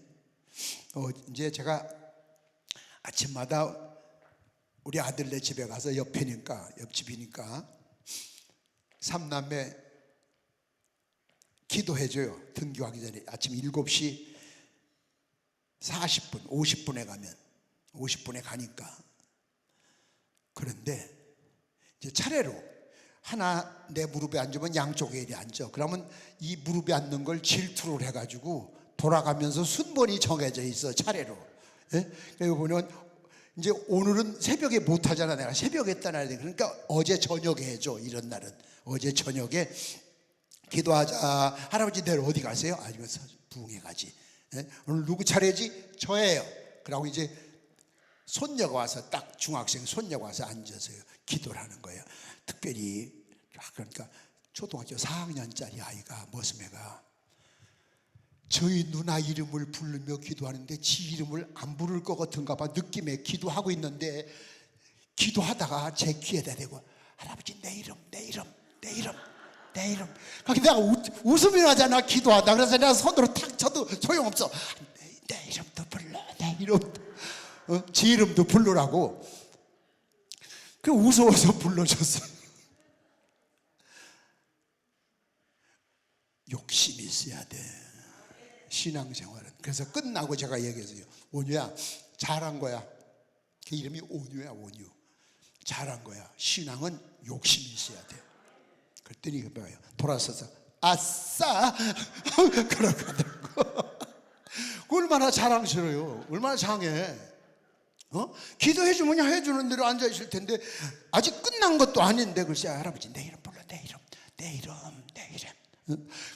이제 제가 아침마다 우리 아들네 집에 가서 옆집이니까 삼남매 기도해줘요. 등교하기 전에 아침 7시 40분, 50분에 가면 50분에 가니까. 그런데 이제 차례로 하나 내 무릎에 앉으면 양쪽에 이리 앉아. 그러면 이 무릎에 앉는 걸 질투를 해가지고 돌아가면서 순번이 정해져 있어, 차례로. 예? 여기 보면 이제 오늘은 새벽에 못 하잖아. 내가 새벽에 떠나야 돼. 그러니까 어제 저녁에 해줘. 이런 날은 어제 저녁에 기도하자. 할아버지 내일 어디 가세요? 아니면 부흥회 가지. 예? 오늘 누구 차례지? 저예요. 그러고 이제 손녀가 와서, 딱 중학생 손녀가 와서 앉아서요 기도를 하는 거예요. 특별히 그러니까 초등학교 4학년짜리 아이가, 머스매가 저희 누나 이름을 부르며 기도하는데 지 이름을 안 부를 것 같은가 봐. 느낌에 기도하고 있는데 기도하다가 제 귀에다 대고 할아버지 내 이름. 그렇게 내가 웃음이 나잖아, 기도하다. 그래서 내가 손으로 탁 쳐도 소용없어. 내 이름도 불러, 내 이름도. 지 이름도 부르라고. 그 무서워서 불러줬어요. 욕심이 있어야 돼, 신앙생활은. 그래서 끝나고 제가 얘기했어요. 온유야, 잘한 거야. 그 이름이 온유야, 온유. 잘한 거야. 신앙은 욕심이 있어야 돼. 그랬더니 뭐예요? 돌아서서 아싸 그러고 하더라고. 얼마나 자랑스러워요. 얼마나 장해. 기도해주면 해주는 대로 앉아있을 텐데 아직 끝난 것도 아닌데 글쎄 할아버지 내 이름 불러, 내 이름.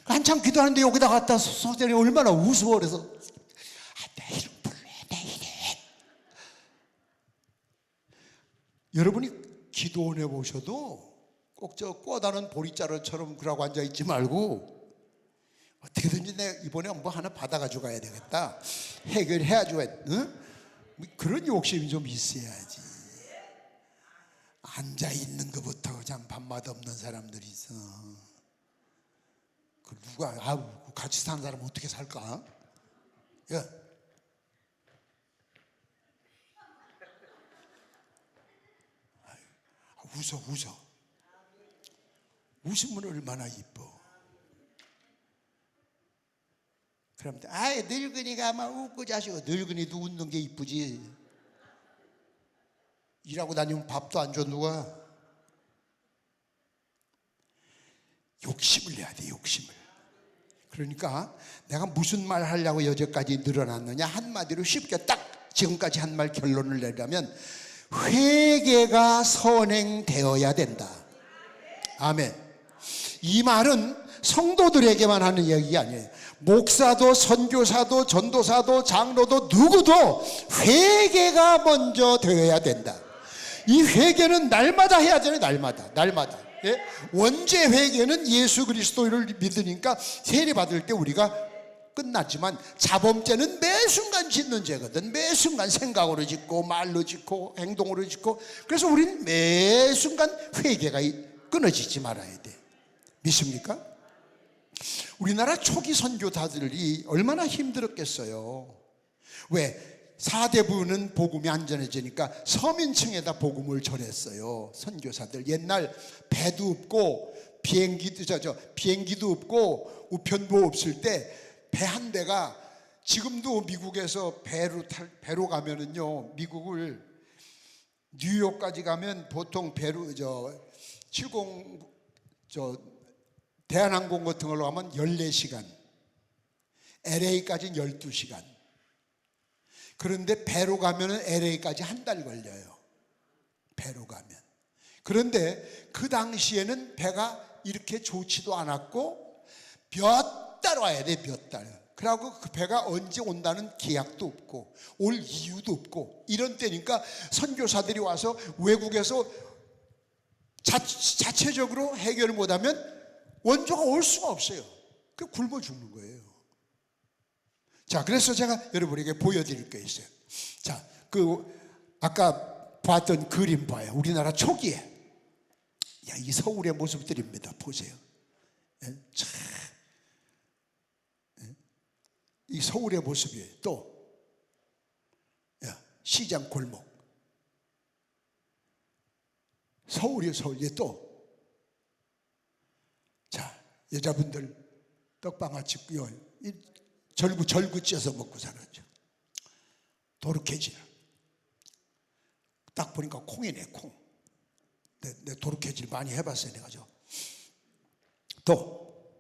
한참 기도하는데 여기다 갖다 소설이 얼마나 우스워. 그래서 내 이름 불러, 내 이름. 여러분이 기도원에 보셔도 꼭 저 꼬다는 보리자루처럼 그러고 앉아있지 말고 어떻게든지 내가 이번에 뭐 하나 받아가지고 가야 되겠다, 해결해야죠. 그런 욕심이 좀 있어야지. 앉아있는 것부터 참 밥맛 없는 사람들이 있어. 그 누가 같이 사는 사람은 어떻게 살까? 야. 웃어. 웃으면 얼마나 이뻐. 그럼 늙은이가 막 웃고 자시고. 늙은이도 웃는 게 이쁘지. 일하고 다니면 밥도 안 줘 누가. 욕심을 내야 돼, 욕심을. 그러니까 내가 무슨 말 하려고 여태까지 늘어났느냐, 한마디로 쉽게 딱 지금까지 한 말 결론을 내려면 회개가 선행되어야 된다. 아멘. 이 말은 성도들에게만 하는 이야기가 아니에요. 목사도 선교사도 전도사도 장로도 누구도 회개가 먼저 되어야 된다. 이 회개는 날마다 해야 되는, 날마다. 예? 원죄 회개는 예수 그리스도를 믿으니까 세례 받을 때 우리가 끝났지만, 자범죄는 매 순간 짓는 죄거든. 매 순간 생각으로 짓고 말로 짓고 행동으로 짓고. 그래서 우리는 매 순간 회개가 끊어지지 말아야 돼. 믿습니까? 우리나라 초기 선교사들이 얼마나 힘들었겠어요. 왜? 사대부는 복음이 안전해지니까 서민층에다 복음을 전했어요. 선교사들. 옛날 배도 없고 비행기도 없고 우편도 없을 때 배 한 대가, 지금도 미국에서 배로 가면은요, 미국을 뉴욕까지 가면 보통 배로 70 같은 걸로 가면 14시간, LA까지는 12시간. 그런데 배로 가면은 LA까지 한 달 걸려요. 배로 가면. 그런데 그 당시에는 배가 이렇게 좋지도 않았고 몇 달 와야 돼, 몇 달. 그러고 그 배가 언제 온다는 계약도 없고 올 이유도 없고 이런 때니까 선교사들이 와서 외국에서 자체적으로 해결을 못하면 원조가 올 수가 없어요. 그 굶어 죽는 거예요. 자, 그래서 제가 여러분에게 보여드릴 게 있어요. 자, 아까 봤던 그림 봐요. 우리나라 초기에. 야, 이 서울의 모습들입니다. 보세요. 참, 이 서울의 모습이에요. 또 시장 골목. 서울이요, 서울이 또. 자, 여자분들 떡방아찌 절구 쪄서 먹고 살았죠. 도르케질. 딱 보니까 콩이네, 콩. 내 도르케질 많이 해봤어요, 내가. 또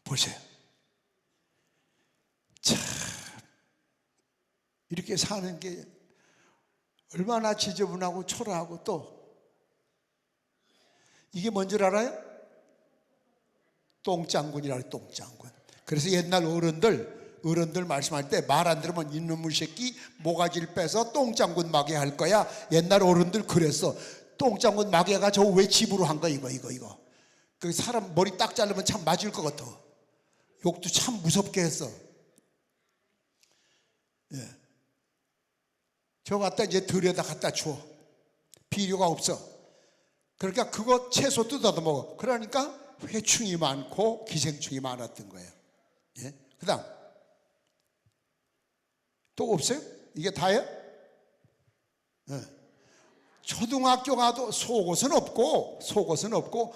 보세요. 참, 이렇게 사는 게 얼마나 지저분하고 초라하고, 또 이게 뭔 줄 알아요? 똥장군이라고. 똥장군. 그래서 옛날 어른들 말씀할 때 말 안 들으면 이놈의 새끼 모가지를 빼서 똥장군 마개 할 거야. 옛날 어른들 그랬어. 똥장군 마개가 저 왜 집으로 한 거야, 이거. 그 사람 머리 딱 자르면 참 맞을 것 같아. 욕도 참 무섭게 했어. 예. 저 갖다 이제 들여다 갖다 줘. 비료가 없어. 그러니까 그거 채소 뜯어서 먹어. 그러니까 회충이 많고 기생충이 많았던 거예요. 예? 그 다음 또 없어요? 이게 다예요? 예. 초등학교 가도 속옷은 없고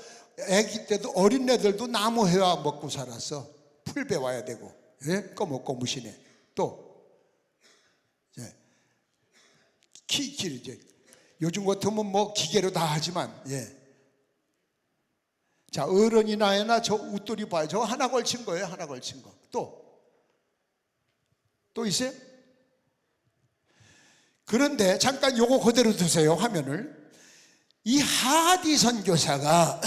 애기 때도 어린 애들도 나무 회화 먹고 살았어. 풀 배워야 되고. 예? 꼬무꼬무시네. 또 이제 요즘 같으면 뭐 기계로 다 하지만, 예. 자, 어른이 나이나 저 웃돌이 봐요. 저 하나 걸친 거예요. 하나 걸친 거. 또 있어요? 그런데 잠깐 요거 그대로 두세요. 화면을. 이 하디 선교사가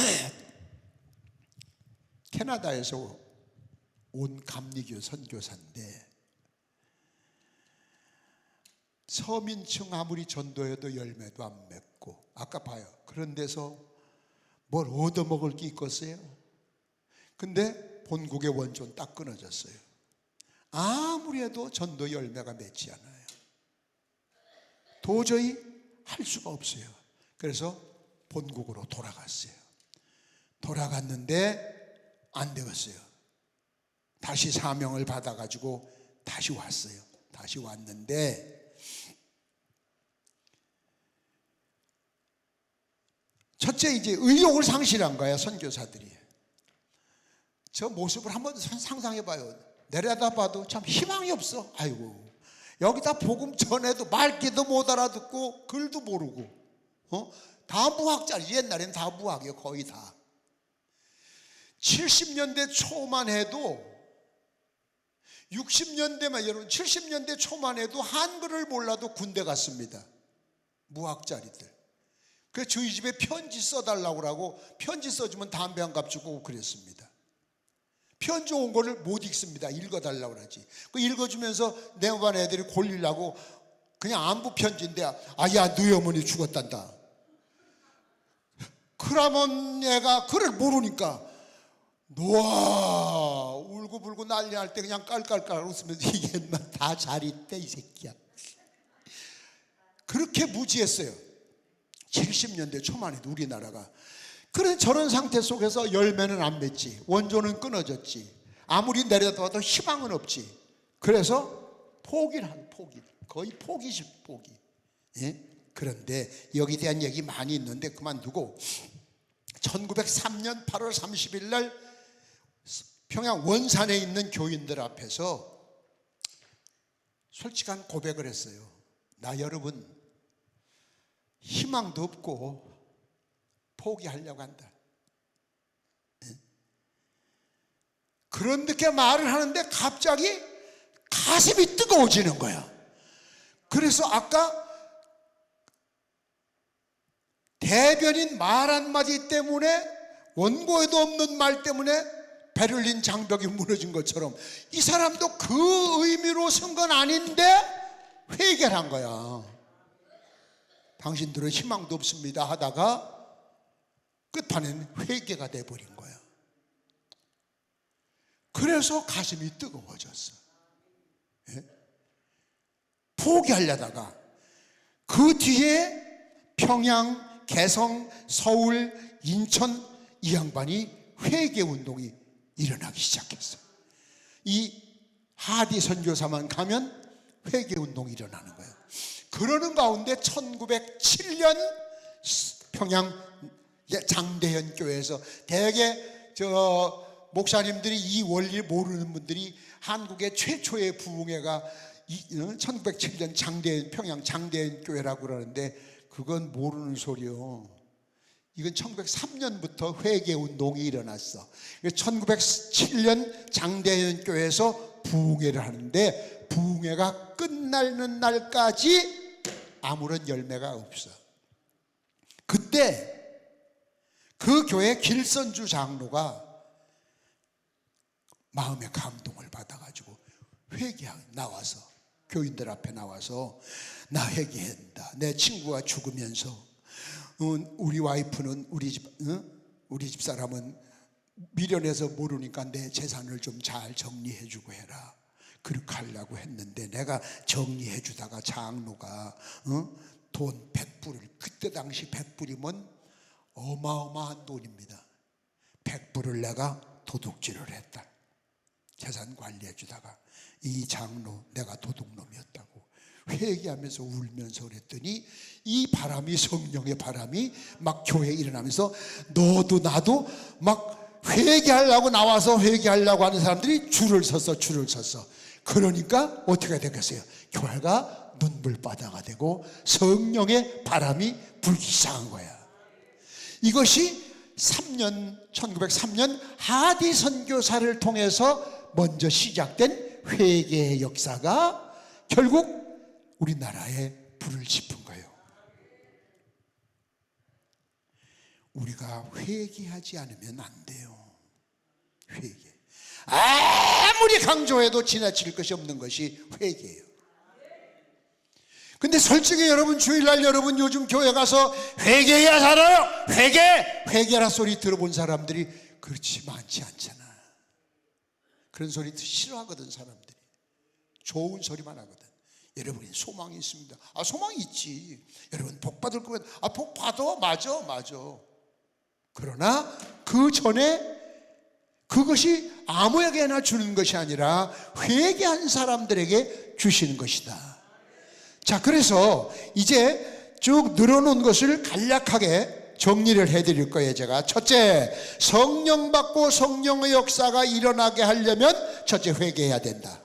캐나다에서 온 감리교 선교사인데, 서민층 아무리 전도해도 열매도 안 맺고, 아까 봐요. 그런 데서 뭘 얻어먹을 게 있겠어요? 근데 본국의 원조는 딱 끊어졌어요. 아무리 해도 전도 열매가 맺지 않아요. 도저히 할 수가 없어요. 그래서 본국으로 돌아갔어요. 돌아갔는데 안 되겠어요. 다시 사명을 받아가지고 다시 왔어요. 다시 왔는데 첫째, 이제 의욕을 상실한 거야, 선교사들이. 저 모습을 한번 상상해봐요. 내려다봐도 참 희망이 없어. 아이고, 여기다 복음 전해도 말귀도 못 알아듣고 글도 모르고, 다 무학자리. 옛날엔 다 무학이에요, 거의 다. 70년대 초만 해도, 60년대만, 여러분 70년대 초만 해도 한글을 몰라도 군대 갔습니다. 무학자리들. 그래서 저희 집에 편지 써달라고 하고, 편지 써주면 담배 한 갑 주고 그랬습니다. 편지 온 거를 못 읽습니다. 읽어달라고 하지. 그 읽어주면서 내 반 애들이 골리려고 그냥 안부 편지인데, 야, 너희 어머니 죽었단다. 그러면 얘가 그걸 모르니까 놓아 울고불고 난리날 때 그냥 깔깔깔 웃으면서 이게 다 잘 있대 이 새끼야. 그렇게 무지했어요. 70년대 초만 해도 우리나라가. 그래, 저런 상태 속에서 열매는 안 맺지, 원조는 끊어졌지, 아무리 내려다봐도 희망은 없지. 그래서 포기를 한, 거의 포기식 포기. 예? 그런데 여기에 대한 얘기 많이 있는데 그만두고, 1903년 8월 30일 날 평양 원산에 있는 교인들 앞에서 솔직한 고백을 했어요. 나 여러분 희망도 없고 포기하려고 한다. 그렇게 말을 하는데 갑자기 가슴이 뜨거워지는 거야. 그래서 아까 대변인 말 한마디 때문에, 원고에도 없는 말 때문에 베를린 장벽이 무너진 것처럼 이 사람도 그 의미로 쓴 건 아닌데 회개를 한 거야. 당신들은 희망도 없습니다 하다가 끝판에는 회개가 돼버린 거야. 그래서 가슴이 뜨거워졌어. 예? 포기하려다가 그 뒤에 평양, 개성, 서울, 인천 이 양반이 회개 운동이 일어나기 시작했어. 이 하디 선교사만 가면 회개 운동이 일어나는 거예요. 그러는 가운데 1907년 평양 장대현 교회에서 대개 목사님들이 이 원리를 모르는 분들이 한국의 최초의 부흥회가 1907년 장대현 평양 장대현 교회라고 그러는데 그건 모르는 소리요. 이건 1903년부터 회개 운동이 일어났어. 1907년 장대현 교회에서 부흥회를 하는데 부흥회가 끝나는 날까지 아무런 열매가 없어. 그때 그 교회 길선주 장로가 마음의 감동을 받아가지고 나와서 교인들 앞에 나와서 나 회개한다. 내 친구가 죽으면서 우리 와이프는 우리 집 사람은 미련해서 모르니까 내 재산을 좀 잘 정리해주고 해라. 그렇게 하려고 했는데 내가 정리해주다가 장로가 돈 100불을 그때 당시 100불이면 어마어마한 돈입니다. 100불을 내가 도둑질을 했다. 재산 관리해주다가 이 장로 내가 도둑놈이었다고 회개하면서 울면서 그랬더니 이 바람이 성령의 바람이 막 교회에 일어나면서 너도 나도 막 회개하려고 나와서 회개하려고 하는 사람들이 줄을 섰어. 그러니까 어떻게 되겠어요? 교회가 눈물바다가 되고 성령의 바람이 불기 시작한 거야. 이것이 1903년 하디 선교사를 통해서 먼저 시작된 회개의 역사가 결국 우리나라에 불을 지핀 거예요. 우리가 회개하지 않으면 안 돼요. 회개. 아무리 강조해도 지나칠 것이 없는 것이 회개예요. 근데 솔직히 여러분 주일날 여러분 요즘 교회 가서 회개해야 살아요. 회개라 소리 들어본 사람들이 그렇지 많지 않잖아. 그런 소리 싫어하거든 사람들이. 좋은 소리만 하거든. 여러분이 소망이 있습니다. 소망이 있지. 여러분 복 받을 거면 복 받아. 맞아. 그러나 그 전에 그것이 아무에게나 주는 것이 아니라 회개한 사람들에게 주시는 것이다. 자, 그래서 이제 쭉 늘어놓은 것을 간략하게 정리를 해드릴 거예요. 제가 첫째, 성령 받고 성령의 역사가 일어나게 하려면 첫째 회개해야 된다.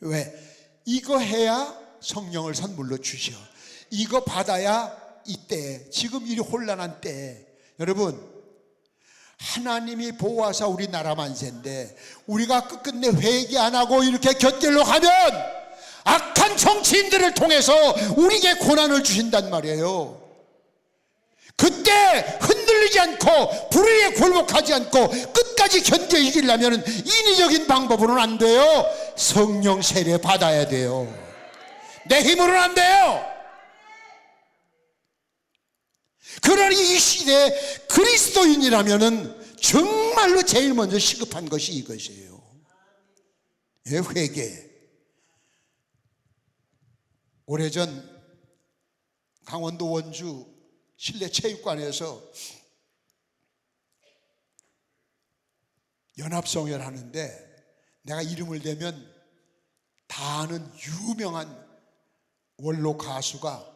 왜? 이거 해야 성령을 선물로 주셔. 이거 받아야 이때 지금 이 혼란한 때에 여러분 하나님이 보호하사 우리 나라 만세인데 우리가 끝끝내 회개 안 하고 이렇게 곁길로 가면 악한 정치인들을 통해서 우리에게 고난을 주신단 말이에요. 그때 흔들리지 않고 불의에 굴복하지 않고 끝까지 견뎌 이기려면 인위적인 방법으로는 안 돼요. 성령 세례 받아야 돼요. 내 힘으로는 안 돼요. 그러니 이 시대에 그리스도인이라면 정말로 제일 먼저 시급한 것이 이것이에요. 회개. 오래전 강원도 원주 실내 체육관에서 연합성회를 하는데 내가 이름을 대면 다 아는 유명한 원로 가수가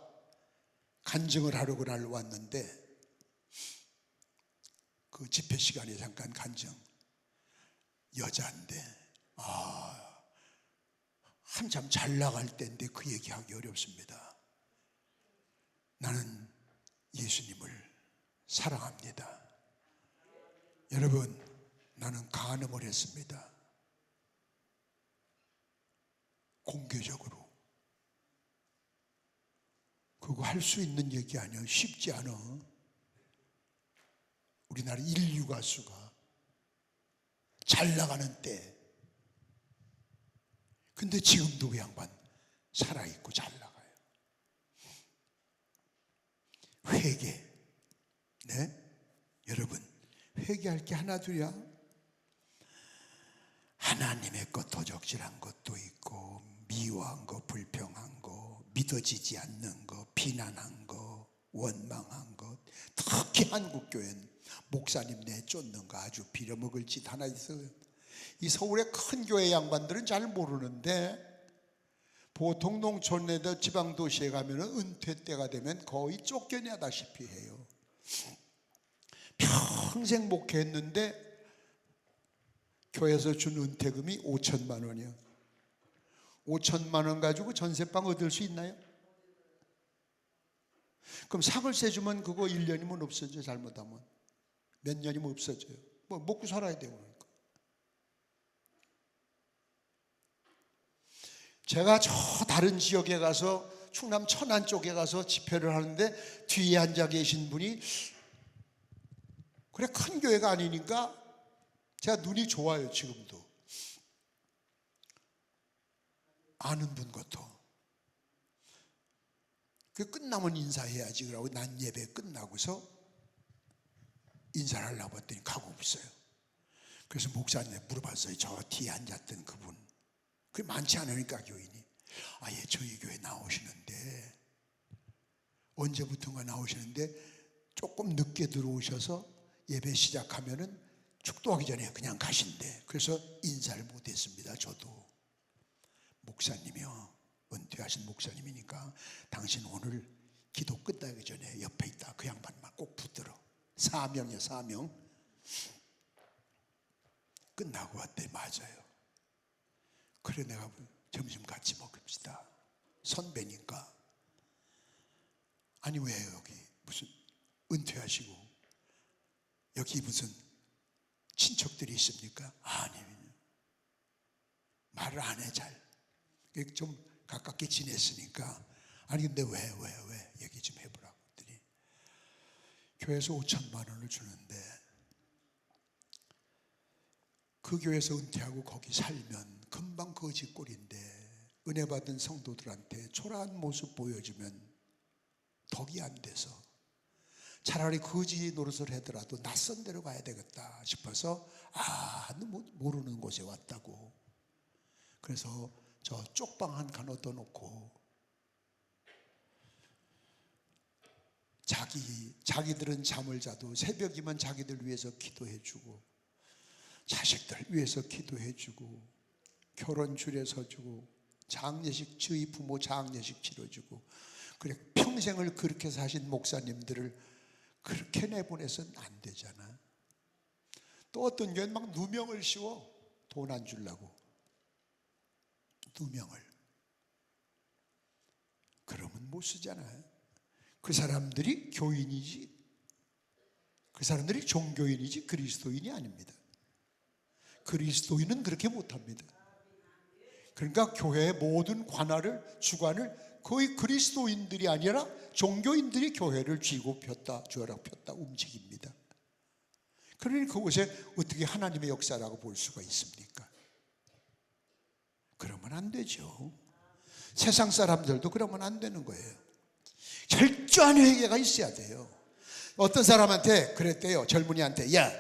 간증을 하려고 날 왔는데 그 집회 시간에 잠깐 간증. 여자인데 한참 잘 나갈 때인데 그 얘기하기 어렵습니다. 나는 예수님을 사랑합니다. 여러분, 나는 간음을 했습니다. 공개적으로. 그거 할 수 있는 얘기 아니야. 쉽지 않아. 우리나라 인류 가수가 잘 나가는 때. 근데 지금도 그 양반 살아있고 잘 나가요. 회개. 네? 여러분, 회개할 게 하나둘이야. 하나님의 것 도적질한 것도 있고, 미워한 거, 불평한 거, 믿어지지 않는 거, 비난한 거, 원망한 것. 특히 한국교회는 목사님 내쫓는 거 아주 빌어먹을 짓 하나 있어요. 이 서울의 큰 교회 양반들은 잘 모르는데, 보통 농촌에다 지방도시에 가면 은퇴 때가 되면 거의 쫓겨나다시피 해요. 평생 목회했는데 교회에서 준 은퇴금이 5천만 원이요. 5천만 원 가지고 전세방 얻을 수 있나요? 그럼 사글세 주면 그거 1년이면 없어져요. 잘못하면 몇 년이면 없어져요. 뭐 먹고 살아야 되고. 그러니까 제가 저 다른 지역에 가서 충남 천안 쪽에 가서 집회를 하는데 뒤에 앉아 계신 분이 그래 큰 교회가 아니니까 제가 눈이 좋아요. 지금도 아는 분 같아. 그 끝나면 인사해야지 그러고 난 예배 끝나고서 인사를 하려고 했더니 가고 없어요. 그래서 목사님께 물어봤어요. 저 뒤에 앉았던 그분. 그게 많지 않으니까 교인이. 아, 예, 저희 교회 나오시는데 언제부턴가 나오시는데 조금 늦게 들어오셔서 예배 시작하면은 축도하기 전에 그냥 가신대. 그래서 인사를 못했습니다. 저도. 목사님이요, 은퇴하신 목사님이니까 당신 오늘 기도 끝나기 전에 옆에 있다 그 양반만 꼭 붙들어. 사명이야, 사명. 끝나고 왔대. 맞아요. 그래 내가 점심 같이 먹읍시다. 선배니까. 아니 왜 여기 무슨 은퇴하시고 여기 무슨 친척들이 있습니까? 아니, 말을 안 해 잘. 좀 가깝게 지냈으니까. 아니 근데 왜 얘기 좀 해보라고 했더니 교회에서 5천만 원을 주는데 그 교회에서 은퇴하고 거기 살면 금방 거지꼴인데 은혜 받은 성도들한테 초라한 모습 보여주면 덕이 안 돼서 차라리 거지 노릇을 하더라도 낯선 데로 가야 되겠다 싶어서 모르는 곳에 왔다고. 그래서 저 쪽방 한 칸 얻어놓고 자기들은 잠을 자도 새벽이면 자기들 위해서 기도해주고 자식들 위해서 기도해주고 결혼 줄에 서주고 장례식 저희 부모 장례식 치러주고 그래 평생을 그렇게 사신 목사님들을 그렇게 내보내서는 안 되잖아. 또 어떤 교회는 막 누명을 씌워. 돈 안 주려고 누명을. 그러면 못 쓰잖아요. 그 사람들이 교인이지 그 사람들이 종교인이지 그리스도인이 아닙니다. 그리스도인은 그렇게 못합니다. 그러니까 교회의 모든 관할을 주관을 거의 그리스도인들이 아니라 종교인들이 교회를 쥐고 폈다 움직입니다. 그러니 그곳에 어떻게 하나님의 역사라고 볼 수가 있습니까? 그러면 안 되죠. 세상 사람들도 그러면 안 되는 거예요. 철저한 회개가 있어야 돼요. 어떤 사람한테 그랬대요. 젊은이한테 야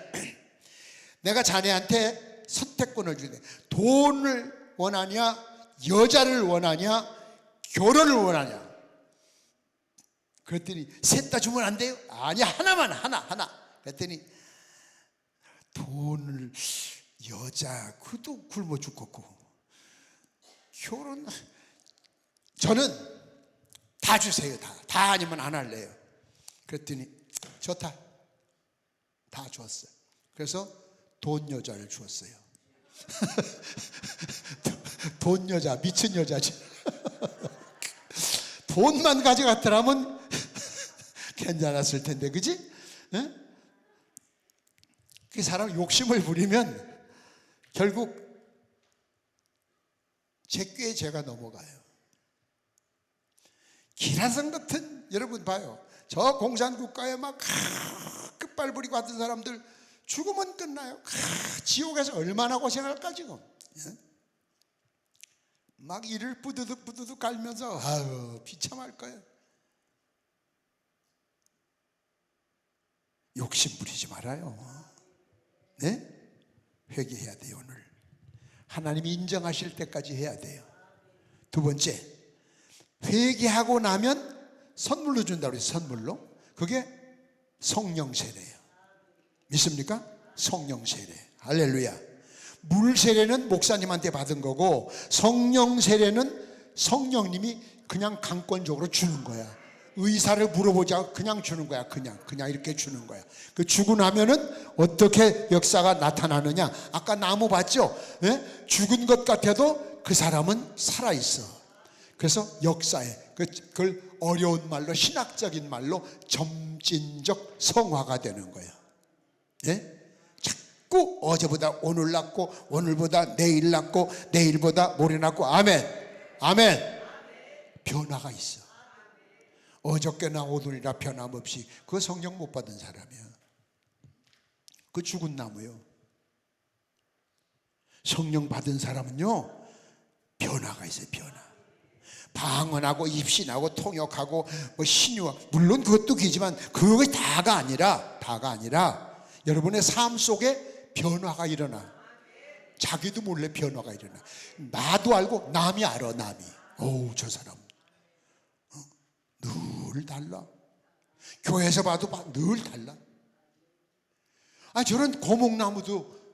내가 자네한테 선택권을 주네. 돈을 원하냐 여자를 원하냐 결혼을 원하냐. 그랬더니 셋 다 주면 안 돼요? 아니야 하나. 그랬더니 돈을 여자 그도 굶어 죽겠고 결혼 저는 다 주세요. 다 아니면 안 할래요. 그랬더니 좋다. 다 줬어요. 그래서 돈 여자를 주었어요. 돈 여자 미친 여자지. 돈만 가져갔더라면 괜찮았을 텐데 그지? 그 사람 욕심을 부리면 결국 제 꾀에 제가 넘어가요. 기라성 같은 여러분 봐요. 저 공산국가에 막 끝발 부리고 하던 사람들 죽으면 끝나요. 지옥에서 얼마나 고생할까 지금. 예? 막 이를 부두둑 갈면서 아유 비참할 거예요. 욕심 부리지 말아요. 네? 회개해야 돼요. 오늘 하나님이 인정하실 때까지 해야 돼요. 두 번째, 회개하고 나면 선물로 준다고 그랬어요. 선물로. 그게 성령 세례예요. 믿습니까? 성령 세례. 할렐루야. 물 세례는 목사님한테 받은 거고, 성령 세례는 성령님이 그냥 강권적으로 주는 거야. 의사를 물어보자 그냥 주는 거야. 그냥 이렇게 주는 거야. 그 주고 나면은 어떻게 역사가 나타나느냐? 아까 나무 봤죠? 예? 죽은 것 같아도 그 사람은 살아 있어. 그래서 역사에 그걸 어려운 말로, 신학적인 말로 점진적 성화가 되는 거예요. 예? 자꾸 어제보다 오늘 낫고, 오늘보다 내일 낫고, 내일보다 모레 낫고. 아멘. 변화가 있어. 어저께나 오늘이나 변함없이. 그 성령 못 받은 사람이야. 그 죽은 나무요. 성령 받은 사람은요, 변화가 있어요. 변화. 방언하고 입신하고 통역하고 뭐 신유하고, 물론 그것도 기지만 그것이 다가 아니라 여러분의 삶 속에 변화가 일어나. 자기도 몰래 변화가 일어나. 나도 알고 남이 알아. 남이. 어우 저 사람 늘 달라. 교회에서 봐도 늘 달라. 저런 고목나무도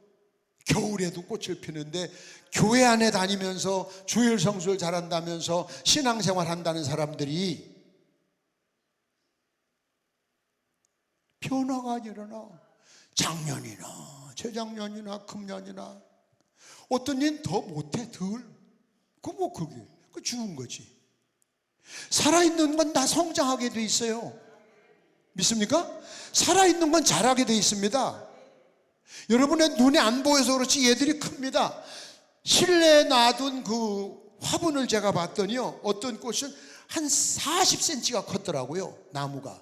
겨울에도 꽃을 피는데, 교회 안에 다니면서 주일 성수를 잘한다면서 신앙생활 한다는 사람들이 변화가 일어나. 작년이나 재작년이나 금년이나. 어떤 일 더 못해. 덜. 그게 죽은 거지. 살아있는 건 다 성장하게 돼 있어요. 믿습니까? 살아있는 건 자라게 돼 있습니다. 여러분의 눈에 안 보여서 그렇지 얘들이 큽니다. 실내에 놔둔 그 화분을 제가 봤더니요, 어떤 꽃은 한 40cm가 컸더라고요. 나무가.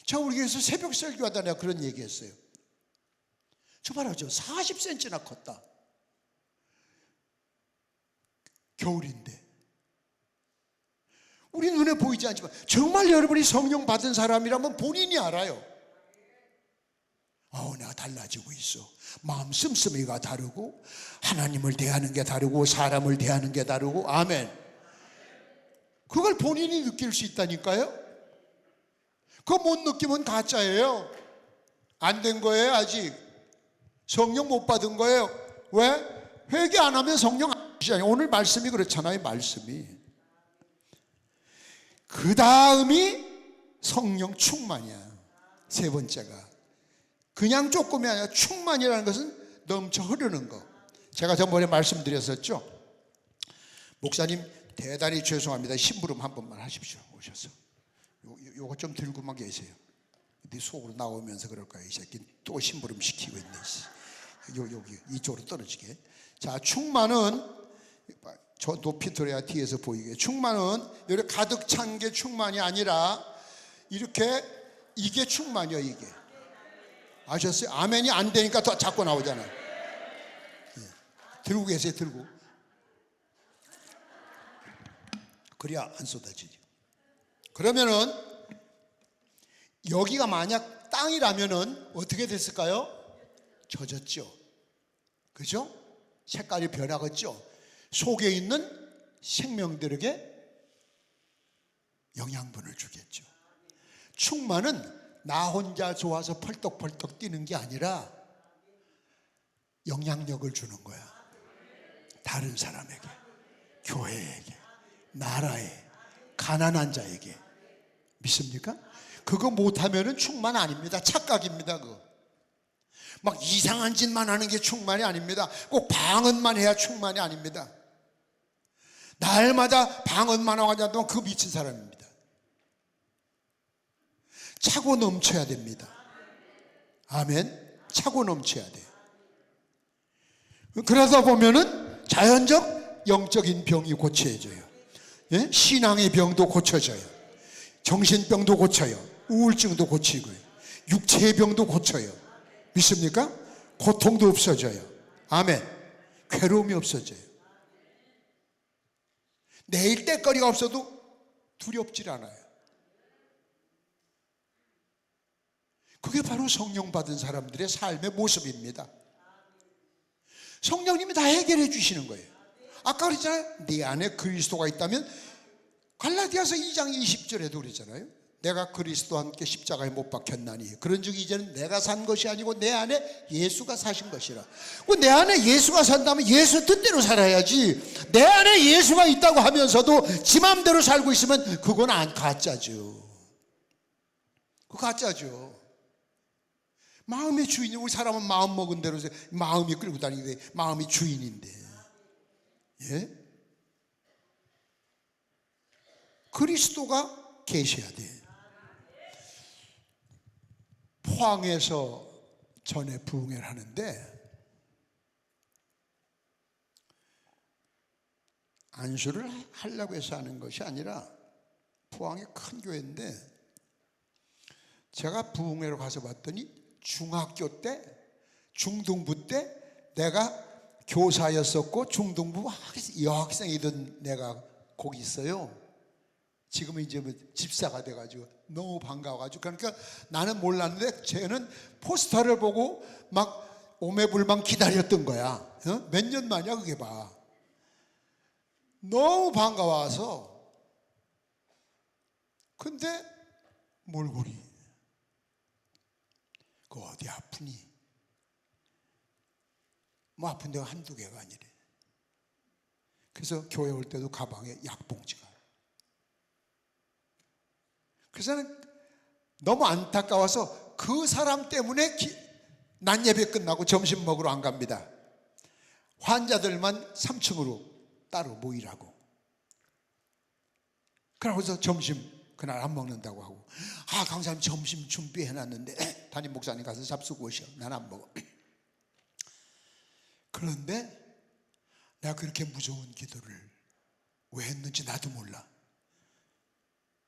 제가 우리 교회에서 새벽 설교하다 내가 그런 얘기했어요. 저 봐라, 저 40cm나 컸다. 겨울인데. 우리 눈에 보이지 않지만 정말 여러분이 성령 받은 사람이라면 본인이 알아요. 내가 달라지고 있어. 마음 씀씀이가 다르고, 하나님을 대하는 게 다르고, 사람을 대하는 게 다르고. 아멘. 그걸 본인이 느낄 수 있다니까요. 그거 못 느끼면 가짜예요. 안 된 거예요. 아직 성령 못 받은 거예요. 왜? 회개 안 하면 성령 안 주시잖아요. 오늘 말씀이 그렇잖아요. 말씀이. 그 다음이 성령 충만이야. 세 번째가 그냥 조금이 아니라 충만이라는 것은 넘쳐 흐르는 거. 제가 전번에 말씀드렸었죠. 목사님 대단히 죄송합니다. 심부름 한 번만 하십시오. 오셔서 요거 좀 들고만 계세요. 네 속으로 나오면서 그럴 거야. 이 새끼 또 심부름 시키고 있네. 여기 이쪽으로 떨어지게. 자, 충만은 저 높이 들어야 뒤에서 보이게. 충만은 이렇게 가득 찬 게 충만이 아니라 이렇게, 이게 충만이야. 이게. 아셨어요? 아멘이 안 되니까 더 자꾸 나오잖아요. 예. 들고 계세요. 들고. 그래야 안 쏟아지죠. 그러면은 여기가 만약 땅이라면은 어떻게 됐을까요? 젖었죠. 그죠? 색깔이 변하겠죠. 속에 있는 생명들에게 영양분을 주겠죠. 충만은 나 혼자 좋아서 펄떡펄떡 뛰는 게 아니라 영향력을 주는 거야. 다른 사람에게, 교회에게, 나라에, 가난한 자에게. 믿습니까? 그거 못하면은 충만 아닙니다. 착각입니다. 그거 막 이상한 짓만 하는 게 충만이 아닙니다. 꼭 방언만 해야 충만이 아닙니다. 날마다 방언만 하고 하면 그거 미친 사람입니다. 차고 넘쳐야 됩니다. 아멘. 차고 넘쳐야 돼요. 그러다 보면은 자연적 영적인 병이 고쳐져요. 예? 신앙의 병도 고쳐져요. 정신병도 고쳐요. 우울증도 고치고요. 육체의 병도 고쳐요. 믿습니까? 고통도 없어져요. 아멘. 괴로움이 없어져요. 내일 때거리가 없어도 두렵질 않아요. 그게 바로 성령 받은 사람들의 삶의 모습입니다. 성령님이 다 해결해 주시는 거예요. 아까 그랬잖아요. 네 안에 그리스도가 있다면, 갈라디아서 2장 20절에도 그랬잖아요. 내가 그리스도와 함께 십자가에 못 박혔나니 그런즉 이제는 내가 산 것이 아니고 내 안에 예수가 사신 것이라. 내 안에 예수가 산다면 예수 뜻대로 살아야지. 내 안에 예수가 있다고 하면서도 지 마음대로 살고 있으면 그건 가짜죠. 그거 가짜죠. 마음의 주인이, 우리 사람은 마음 먹은 대로 마음이 끌고 다니는데 마음이 주인인데, 예? 그리스도가 계셔야 돼. 포항에서 전에 부흥회를 하는데 안수를 하려고 해서 하는 것이 아니라, 포항에 큰 교회인데 제가 부흥회로 가서 봤더니 중학교 때, 중등부 때 내가 교사였었고 중등부 여학생이던 내가 거기 있어요. 지금은 이제 집사가 돼가지고 너무 반가워가지고, 그러니까 나는 몰랐는데 쟤는 포스터를 보고 막 오매불망 기다렸던 거야. 몇 년 만이야 그게 봐. 너무 반가워서. 근데 몰골이 그 어디 아프니? 뭐 아픈 데가 한두 개가 아니래. 그래서 교회 올 때도 가방에 약봉지가. 그래서 나는 너무 안타까워서 그 사람 때문에 낮 예배 끝나고 점심 먹으러 안 갑니다. 환자들만 3층으로 따로 모이라고. 그러고서 점심 그날 안 먹는다고 하고, 강사님 점심 준비해놨는데 담임 목사님 가서 잡수고 오셔. 난 안 먹어. 그런데 내가 그렇게 무서운 기도를 왜 했는지 나도 몰라.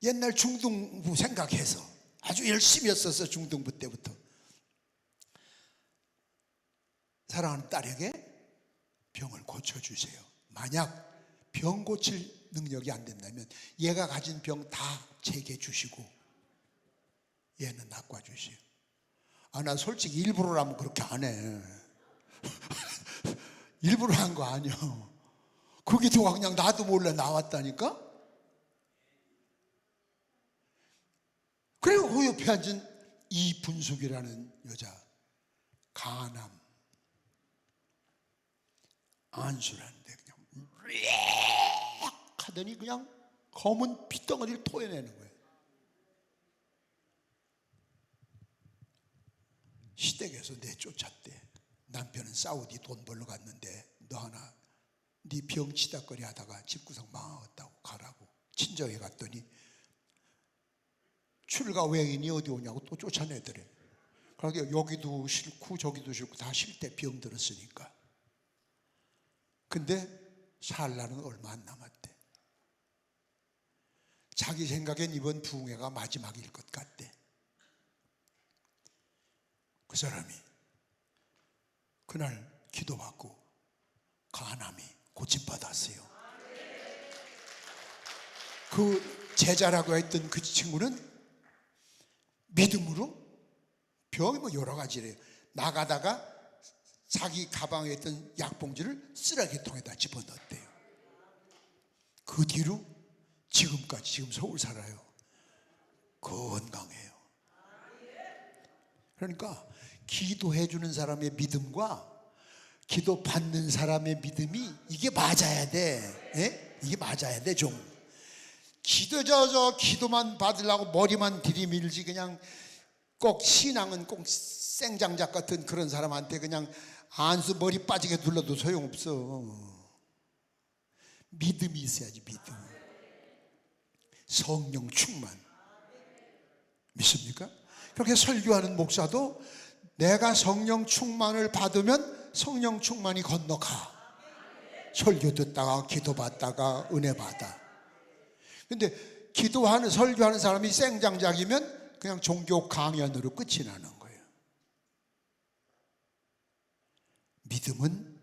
옛날 중등부 생각해서 아주 열심히 했었어. 중등부 때부터. 사랑하는 딸에게 병을 고쳐주세요. 만약 병 고칠 능력이 안 된다면 얘가 가진 병 다 제게 주시고 얘는 낚아주시오. 나 솔직히 일부러라면 그렇게 안 해. 일부러 한 거 아니야. 그 기도가 그냥 나도 몰래 나왔다니까. 그리고 그 옆에 앉은 이분숙이라는 여자, 간암 안수를 하는데 그냥 하더니 그냥 검은 핏덩어리를 토해내는 거예요. 시댁에서 내쫓았대. 남편은 사우디 돈 벌러 갔는데 너 하나 네 병 치다거리 하다가 집구석 망하겠다고 가라고. 친정에 갔더니 출가 외인이 어디 오냐고 또 쫓아내더래. 그러니까 여기도 싫고 저기도 싫고 다 싫대. 병 들었으니까. 근데 살 날은 얼마 안 남았대. 자기 생각엔 이번 부흥회가 마지막일 것 같대. 그 사람이 그날 기도받고 간암이 고침받았어요. 그 제자라고 했던 그 친구는 믿음으로, 병이 뭐 여러 가지래요. 나가다가 자기 가방에 있던 약봉지를 쓰레기통에다 집어넣었대요. 그 뒤로 지금까지, 지금 서울 살아요. 건강해요. 그러니까 기도해 주는 사람의 믿음과 기도 받는 사람의 믿음이 이게 맞아야 돼. 예? 이게 맞아야 돼. 좀 기도만 받으려고 머리만 들이밀지, 그냥 꼭 신앙은 꼭 생장작 같은 그런 사람한테 그냥 안수 머리 빠지게 둘러도 소용없어. 믿음이 있어야지. 믿음. 성령 충만. 믿습니까? 그렇게 설교하는 목사도 내가 성령 충만을 받으면 성령 충만이 건너가. 설교 듣다가 기도 받다가 은혜 받아. 근데 기도하는 설교하는 사람이 생장작이면 그냥 종교 강연으로 끝이 나는 거예요. 믿음은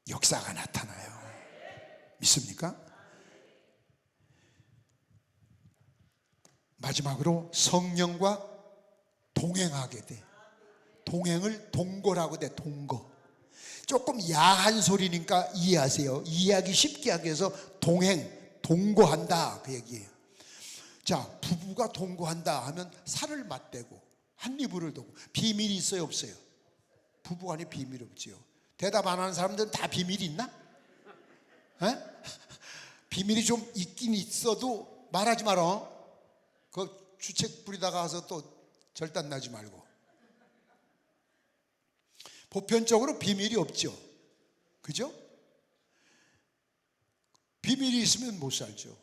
역사가 나타나요. 믿습니까? 마지막으로 성령과 동행하게 돼. 동행을 동거라고 돼. 동거. 조금 야한 소리니까 이해하세요. 이해하기 쉽게 하기 위해서 동행, 동거한다 그 얘기예요. 자, 부부가 동거한다 하면 살을 맞대고 한 이불을 두고 비밀이 있어요, 없어요? 부부간에 비밀이 없지요. 대답 안 하는 사람들은 다 비밀이 있나? 에? 비밀이 좀 있긴 있어도 말하지 마라. 그 주책 부리다가 가서 또 절단 나지 말고. 보편적으로 비밀이 없죠. 그죠? 비밀이 있으면 못 살죠.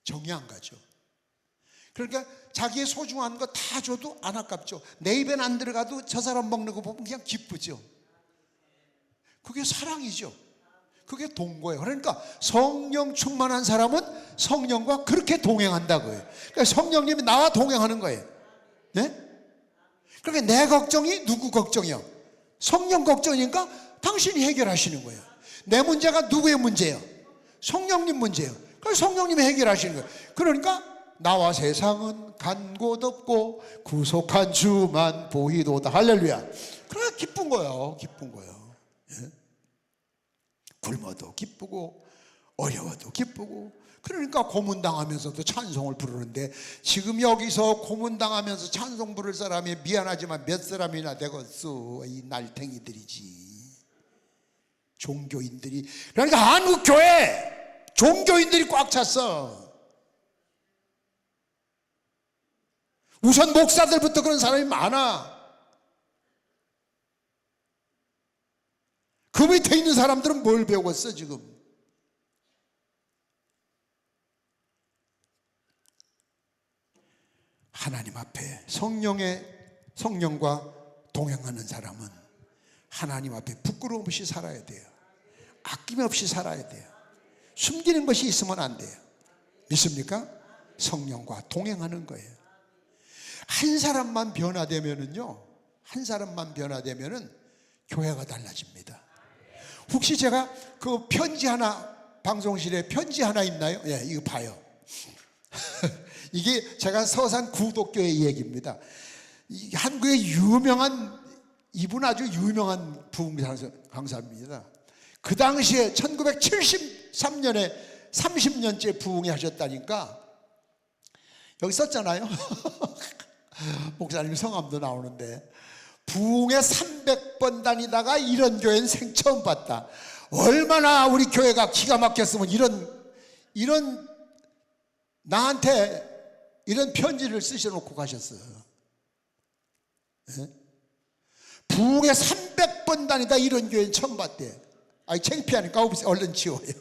정이 안 가죠. 그러니까 자기의 소중한 거 다 줘도 안 아깝죠. 내 입엔 안 들어가도 저 사람 먹는 거 보면 그냥 기쁘죠. 그게 사랑이죠. 그게 동거예요. 그러니까 성령 충만한 사람은 성령과 그렇게 동행한다고요. 그러니까 성령님이 나와 동행하는 거예요. 네? 그러니까 내 걱정이 누구 걱정이요? 성령 걱정이니까 당신이 해결하시는 거예요. 내 문제가 누구의 문제예요? 성령님 문제예요. 그래서 성령님이 해결하시는 거예요. 그러니까 나와 세상은 간 곳 없고 구속한 주만 보이도다. 할렐루야. 그래 기쁜 거예요. 기쁜 거예요. 예? 굶어도 기쁘고 어려워도 기쁘고. 그러니까 고문당하면서도 찬송을 부르는데 지금 여기서 고문당하면서 찬송 부를 사람이 미안하지만 몇 사람이나 되겠어. 이 날탱이들이지. 종교인들이. 그러니까 한국교회 종교인들이 꽉 찼어. 우선 목사들부터 그런 사람이 많아. 그 밑에 있는 사람들은 뭘 배웠어 지금? 하나님 앞에 성령과 동행하는 사람은 하나님 앞에 부끄러움 없이 살아야 돼요. 아낌없이 살아야 돼요. 숨기는 것이 있으면 안 돼요. 믿습니까? 성령과 동행하는 거예요. 한 사람만 변화되면은요, 한 사람만 변화되면은 교회가 달라집니다. 혹시 제가 그 편지 하나, 방송실에 편지 하나 있나요? 예, 이거 봐요. 이게 제가 서산 구독교회 얘기입니다. 한국의 유명한, 이분 아주 유명한 부흥 강사입니다. 그 당시에 1973년에 30년째 부흥회 하셨다니까 여기 썼잖아요. 목사님 성함도 나오는데 부흥회 300번 다니다가 이런 교회는 생 처음 봤다. 얼마나 우리 교회가 기가 막혔으면 이런 나한테 이런 편지를 쓰셔놓고 가셨어요. 네? 부흥회 300번 다니다 이런 교회는 처음 봤대. 아이 창피하니까 얼른 지워요.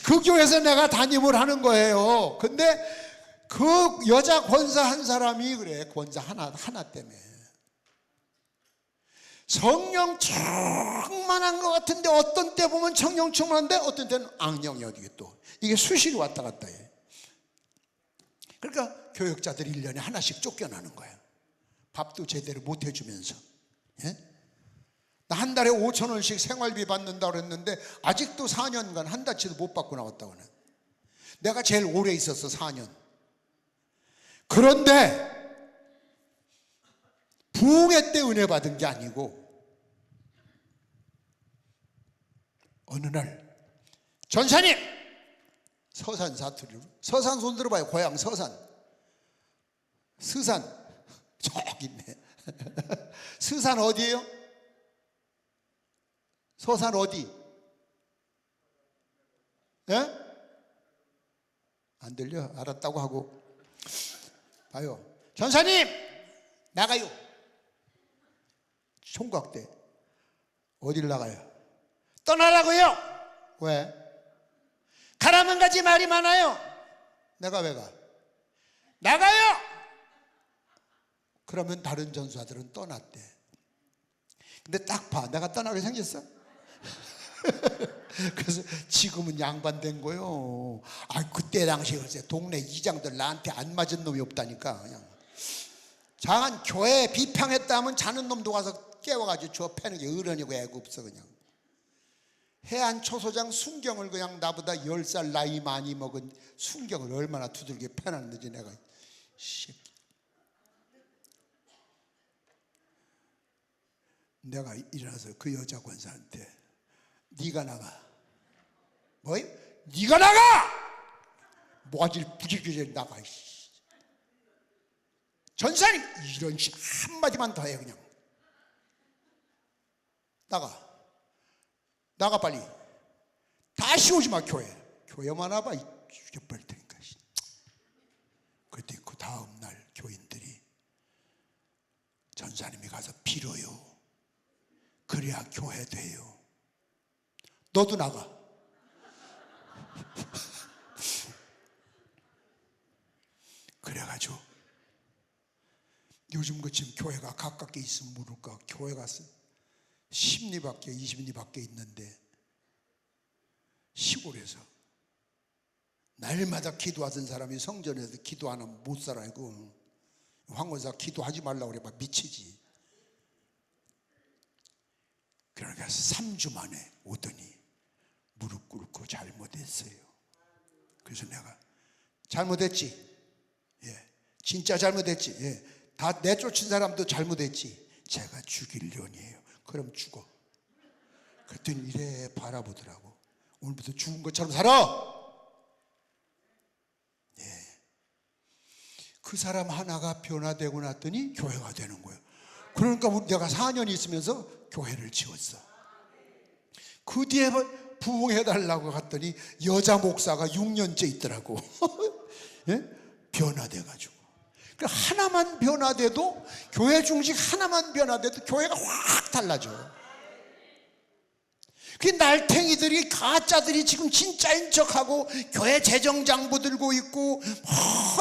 그 교회에서 내가 담임을 하는 거예요. 근데 그 여자 권사 한 사람이 그래. 권사 하나 때문에 성령 충만한 것 같은데 어떤 때 보면 성령 충만한데 어떤 때는 악령이 어디게 또 이게 수시로 왔다 갔다 해. 그러니까 교역자들이 1년에 하나씩 쫓겨나는 거야. 밥도 제대로 못 해주면서. 예? 나 한 달에 5,000원씩 생활비 받는다고 그랬는데 아직도 4년간 한 달치도 못 받고 나왔다고 하네. 내가 제일 오래 있었어 4년. 그런데 부흥회 때 은혜 받은 게 아니고 어느 날 전사님 서산 사투리로 서산 손 들어봐요. 고향 서산 스산 저기 있네. 스산 어디예요? 서산 어디? 예? 안 들려? 알았다고 하고 봐요. 전사님 나가요. 총각대. 어딜 나가요? 떠나라고요. 왜? 가라면 가지 말이 많아요. 내가 왜 가? 나가요. 그러면 다른 전사들은 떠났대. 근데 딱 봐. 내가 떠나게 생겼어? 그래서 지금은 양반된 거요. 그때 당시에 글쎄 동네 이장들 나한테 안 맞은 놈이 없다니까. 그냥 장한 교회 비평했다면 자는 놈도 가서 깨워가지고 저 패는 게 어른이고 애가 없어. 그냥 해안 초소장 순경을 그냥 나보다 10살 나이 많이 먹은 순경을 얼마나 두들겨 패놨는지 내가. 내가 일어나서 그 여자 권사한테 네가 나가. 뭐요? 네가 나가! 모가지를 부질부질 나가. 전사님 이런 식 한마디만 더 해. 그냥 나가 빨리. 다시 오지 마. 교회만 와봐. 죽여버릴 테니까. 그때 그 다음날 교인들이 전사님이 가서 빌어요. 그래야 교회 돼요. 너도 나가. 그래가지고 요즘 지금 교회가 가깝게 있으면 모를까. 교회가 10리 밖에 20리 밖에 있는데 시골에서 날마다 기도하던 사람이 성전에서 기도 안 하면 못 살아요. 황원사 기도하지 말라고 그래 봐 미치지. 그러니까 3주 만에 오더니 무릎 꿇고 잘못했어요. 그래서 내가 잘못했지. 예, 진짜 잘못했지. 예, 다 내쫓은 사람도 잘못했지. 제가 죽일려니에요. 그럼 죽어. 그랬더니 이래 바라보더라고. 오늘부터 죽은 것처럼 살아. 예, 그 사람 하나가 변화되고 났더니 교회가 되는 거예요. 그러니까 내가 4년 있으면서 교회를 지었어. 그 뒤에 부흥해달라고 갔더니 여자 목사가 6년째 있더라고. 예? 변화돼가지고. 하나만 변화돼도, 교회 중식 하나만 변화돼도 교회가 확 달라져. 그 날탱이들이, 가짜들이 지금 진짜인 척하고 교회 재정장부 들고 있고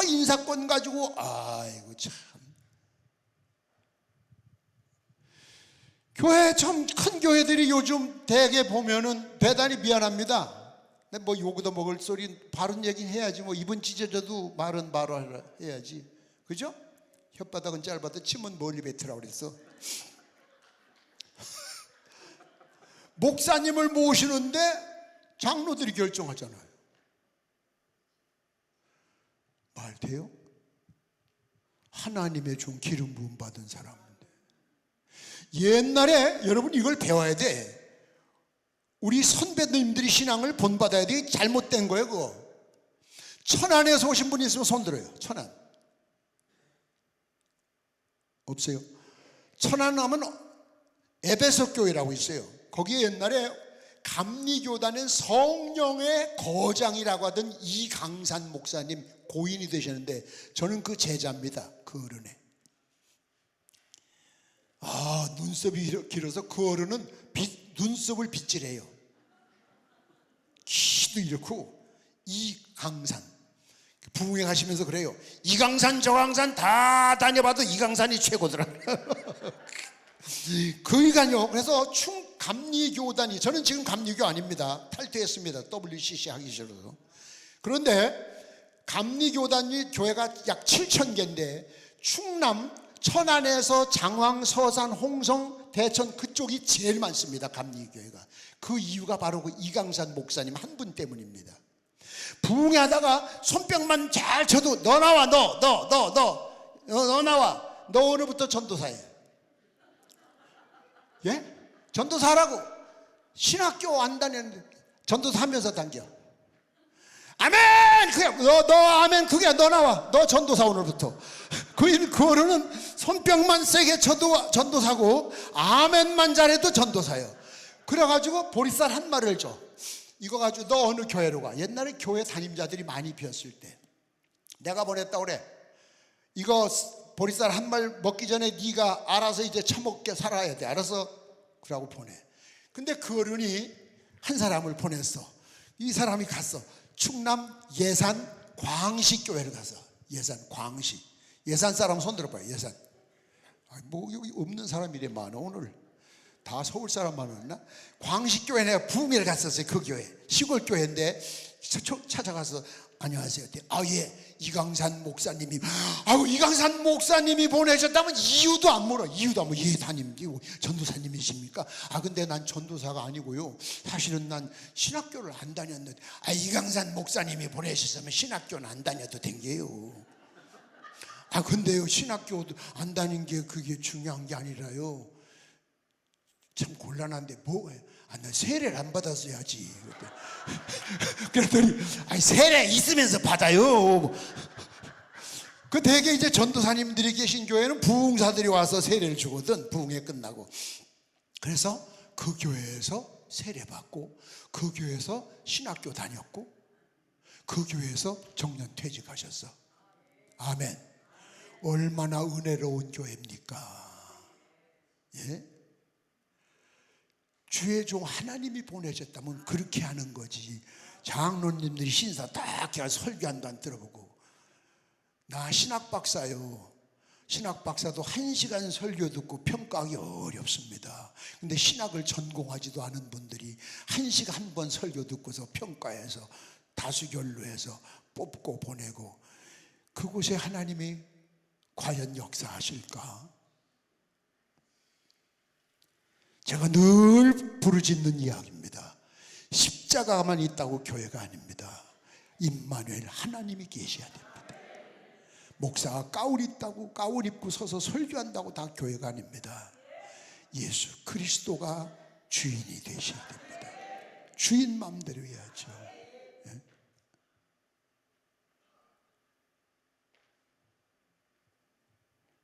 인사권 가지고. 아이고 참. 교회 참 큰 교회들이 요즘 대개 보면은 대단히 미안합니다. 뭐 요구도 먹을 소리 바른 얘기는 해야지. 뭐 입은 찢어져도 말은 바로 해야지. 그죠? 혓바닥은 짧아도 침은 멀리 뱉으라고 그랬어. 목사님을 모시는데 장로들이 결정하잖아요. 말 돼요? 하나님의 종 기름 부음 받은 사람. 옛날에 여러분 이걸 배워야 돼. 우리 선배님들이 신앙을 본받아야 돼. 잘못된 거예요 그거. 천안에서 오신 분이 있으면 손 들어요. 천안 없어요? 천안 하면 에베소 교회라고 있어요. 거기에 옛날에 감리교단의 성령의 거장이라고 하던 이강산 목사님 고인이 되셨는데 저는 그 제자입니다. 그 어른에. 눈썹이 길어서 그 어른은 눈썹을 빗질해요. 키도 이렇고. 이강산 부흥하시면서 그래요. 이강산 저강산 다 다녀봐도 이강산이 최고더라. 그러니까요. 그래서 감리교단이, 저는 지금 감리교 아닙니다. 탈퇴했습니다. WCC 하기 싫어서. 그런데 감리교단이 교회가 약 7,000개인데 충남 천안에서 장황, 서산, 홍성, 대천 그쪽이 제일 많습니다. 감리교회가. 그 이유가 바로 그 이강산 목사님 한 분 때문입니다. 부흥하다가 손뼉만 잘 쳐도 너 나와, 너 나와. 너 오늘부터 전도사해. 예? 전도사라고. 신학교 안 다녔는데 전도사 하면서 당겨. 아멘! 그게 너 아멘 그게 너 나와. 너 전도사 오늘부터. 그 어른은 손뼉만 세게 쳐도 전도사고 아멘만 잘해도 전도사예요. 그래가지고 보리쌀 한 마리를 줘. 이거 가지고 너 어느 교회로 가. 옛날에 교회 담임자들이 많이 비었을 때 내가 보냈다고 그래. 이거 보리쌀 한 마리 먹기 전에 네가 알아서 이제 처먹게 살아야 돼. 알아서 그러고 보내. 근데 그 어른이 한 사람을 보냈어. 이 사람이 갔어. 충남 예산 광시 교회를 가서. 예산 광시. 예산 사람 손 들어봐요. 예산. 뭐 여기 없는 사람이래 많아 오늘. 다 서울 사람만 왔나? 광식교회 내가 부흥회를 갔었어요. 그 교회 시골 교회인데 찾아가서 안녕하세요. 예, 이강산 목사님이. 이강산 목사님이 보내셨다면 이유도 안 물어. 예, 담임 전도사님이십니까? 근데 난 전도사가 아니고요, 사실은 난 신학교를 안 다녔는데. 이강산 목사님이 보내셨으면 신학교는 안 다녀도 된게요. 근데요, 신학교도 안 다닌 게 그게 중요한 게 아니라요, 참 곤란한데 난 세례를 안 받았어야지. 그랬더니 세례 있으면서 받아요. 그 대개 이제 전도사님들이 계신 교회는 부흥사들이 와서 세례를 주거든, 부흥회 끝나고. 그래서 그 교회에서 세례 받고, 그 교회에서 신학교 다녔고, 그 교회에서 정년 퇴직하셨어. 아멘. 얼마나 은혜로운 교회입니까? 예? 주의 종 하나님이 보내셨다면 그렇게 하는 거지. 장로님들이 신사 딱 설교한도 안 들어보고. 나 신학박사요. 신학박사도 1시간 설교 듣고 평가하기 어렵습니다. 근데 신학을 전공하지도 않은 분들이 1시간 한 번 설교 듣고서 평가해서 다수결로 해서 뽑고 보내고, 그곳에 하나님이 과연 역사하실까? 제가 늘 부르짖는 이야기입니다. 십자가만 있다고 교회가 아닙니다. 임마누엘 하나님이 계셔야 됩니다. 목사가 가울 있다고 가울 입고 서서 설교한다고 다 교회가 아닙니다. 예수 그리스도가 주인이 되셔야 됩니다. 주인 마음대로 해야죠. 예?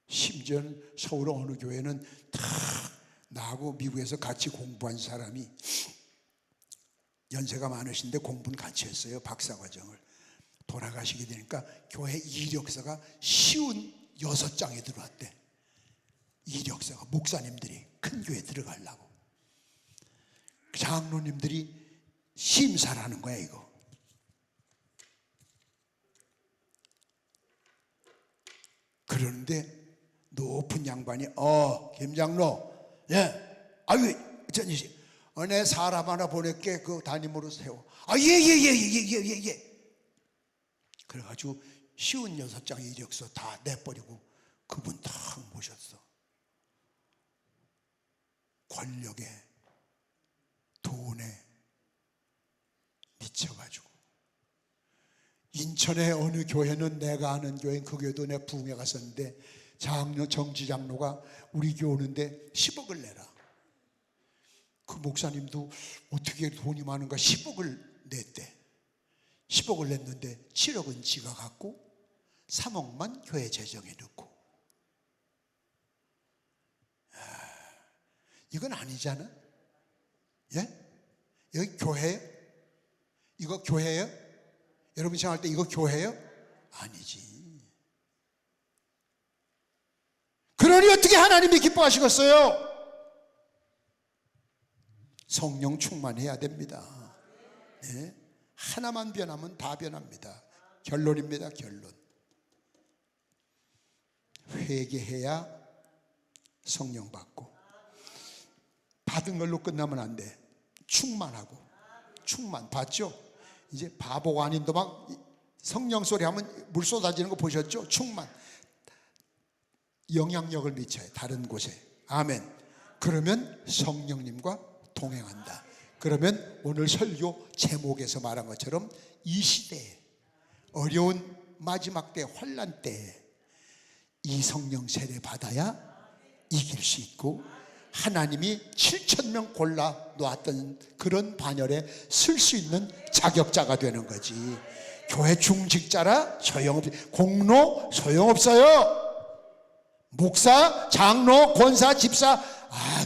심지어 서울 어느 교회는 다 나하고 미국에서 같이 공부한 사람이, 연세가 많으신데 공부는 같이 했어요. 박사과정을. 돌아가시게 되니까 교회 이력서가 쉬운 6장에 들어왔대. 이력서가, 목사님들이 큰 교회 들어가려고 장로님들이 심사를 하는 거야. 이거 그러는데 높은 양반이 김장로, 예, 전이씨, 내 사람 하나 보낼게. 그 담임으로 세워. 예. 그래가지고 쉬운 6장 이력서 다 내버리고 그분 딱 모셨어. 권력에, 돈에 미쳐가지고. 인천의 어느 교회는, 내가 아는 교회는, 그 교회도 내 부흥회 갔었는데, 정지장로가 우리 교회 오는데 10억을 내라. 그 목사님도 어떻게 돈이 많은가 10억을 냈대. 10억을 냈는데 7억은 지가 갖고 3억만 교회 재정에 넣고. 이건 아니잖아. 예? 여기 교회예요? 이거 교회예요? 여러분 생각할 때 이거 교회예요? 아니지. 그러니 어떻게 하나님이 기뻐하시겠어요? 성령 충만해야 됩니다. 네? 하나만 변하면 다 변합니다. 결론입니다. 결론. 회개해야 성령 받고, 받은 걸로 끝나면 안 돼. 충만하고. 충만 받죠? 이제 바보가 아닌도 막 성령 소리 하면 물 쏟아지는 거 보셨죠? 충만. 영향력을 미쳐요. 다른 곳에. 아멘. 그러면 성령님과 동행한다. 그러면 오늘 설교 제목에서 말한 것처럼 이 시대에, 어려운 마지막 때, 환난 때에 이 성령 세례 받아야 이길 수 있고, 하나님이 7,000명 골라 놓았던 그런 반열에 쓸 수 있는 자격자가 되는 거지. 교회 중직자라 소용없어요. 공로 소용없어요. 목사, 장로, 권사, 집사,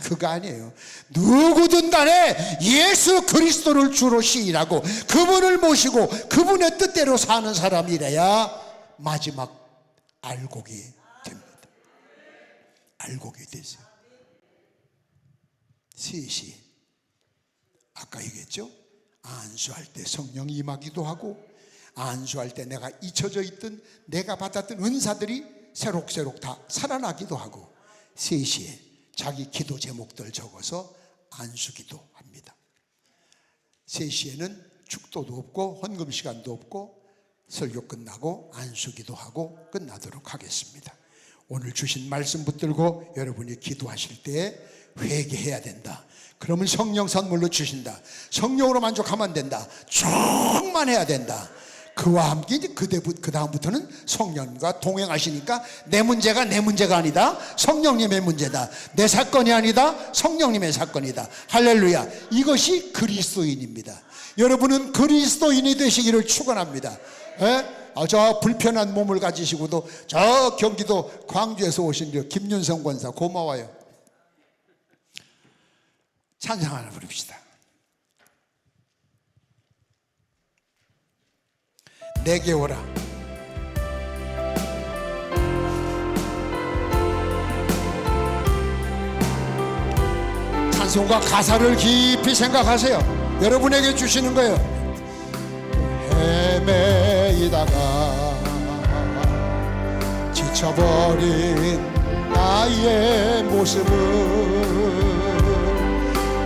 그거 아니에요. 누구든 간에 예수 그리스도를 주로 시인하고 그분을 모시고 그분의 뜻대로 사는 사람이래야 마지막 알곡이 됩니다. 알곡이 되세요. 셋이 아까 얘기했죠? 안수할 때 성령 임하기도 하고, 안수할 때 내가 잊혀져 있던, 내가 받았던 은사들이 새록새록 다 살아나기도 하고, 셋이 자기 기도 제목들 적어서 안수기도 합니다. 3시에는 축도도 없고 헌금 시간도 없고 설교 끝나고 안수기도 하고 끝나도록 하겠습니다. 오늘 주신 말씀 붙들고 여러분이 기도하실 때 회개해야 된다. 그러면 성령 선물로 주신다. 성령으로 만족하면 안 된다. 충만해야 된다. 그와 함께 이제 그 다음부터는 성령과 동행하시니까 내 문제가 아니다. 성령님의 문제다. 내 사건이 아니다. 성령님의 사건이다. 할렐루야. 이것이 그리스도인입니다. 여러분은 그리스도인이 되시기를 축원합니다. 저 불편한 몸을 가지시고도 저 경기도 광주에서 오신 김윤성 권사 고마워요. 찬양 하나 부릅시다. 내게 오라. 찬송가 가사를 깊이 생각하세요. 여러분에게 주시는 거예요. 헤매이다가 지쳐버린 나의 모습을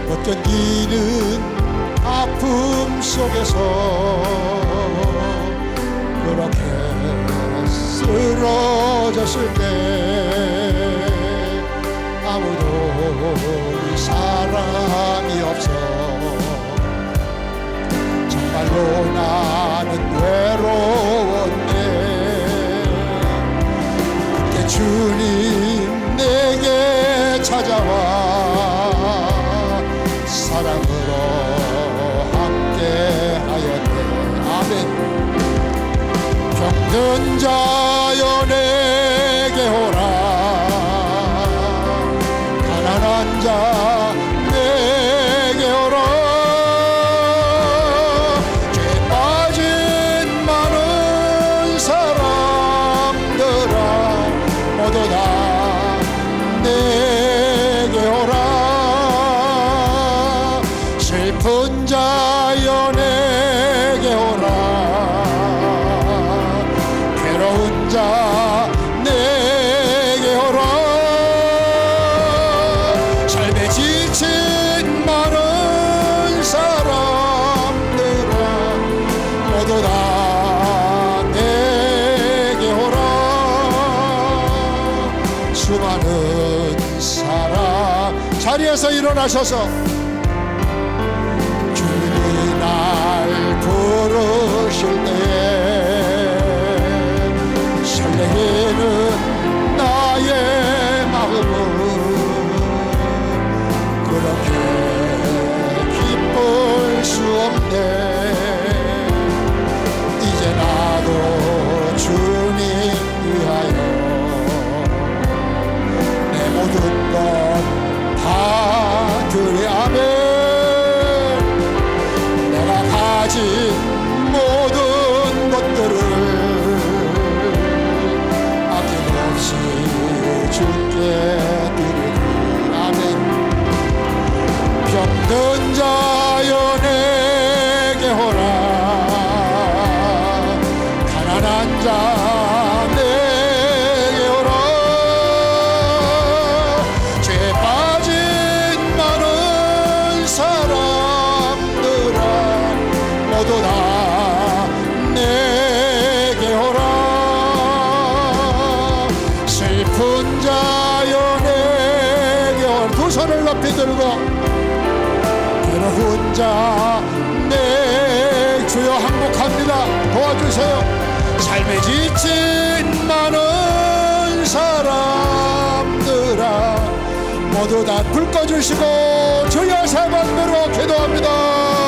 어떤 길은 아픔 속에서 그렇게 쓰러졌을 때 아무도 이 사랑이 없어 정말로 나는 외로웠네. 그때 주님 내게 찾아와 사랑으로 함께 하였네. 아멘. 병든 자여 내게 오라. 가난한 자 내게 오라. 죄 빠진 많은 사람들아 모두 다 내게 오라. 슬픈 자여 내게 오라. 괴로운 자 내게 오라. 삶에 지친 많은 사람들아 모두 다 내게 오라. 수많은 사람 자리에서 일어나셔서 주님이 날 부르실 때에 설레이는 나의 마음은 그렇게 기쁠 수 없네. 이제 나도 주님 위하여 내 모든 것 다 드려. 아멘. 내가 가진 모든 것들을 아낌없이 주께 드리리. 아멘. 병든 자여 내게 오라. 가난한 자 내게 오라. 죄 빠진 많은 사람들아 모두 다 내게 오라. 슬픈 자여 내게 오라. 두 손을 높이 들고 괴로운 자 내 주여 항복합니다. 도와주세요. 삶에 지친 많은 사람들아 모두 다 불 꺼주시고 주여 세 번으로 기도합니다.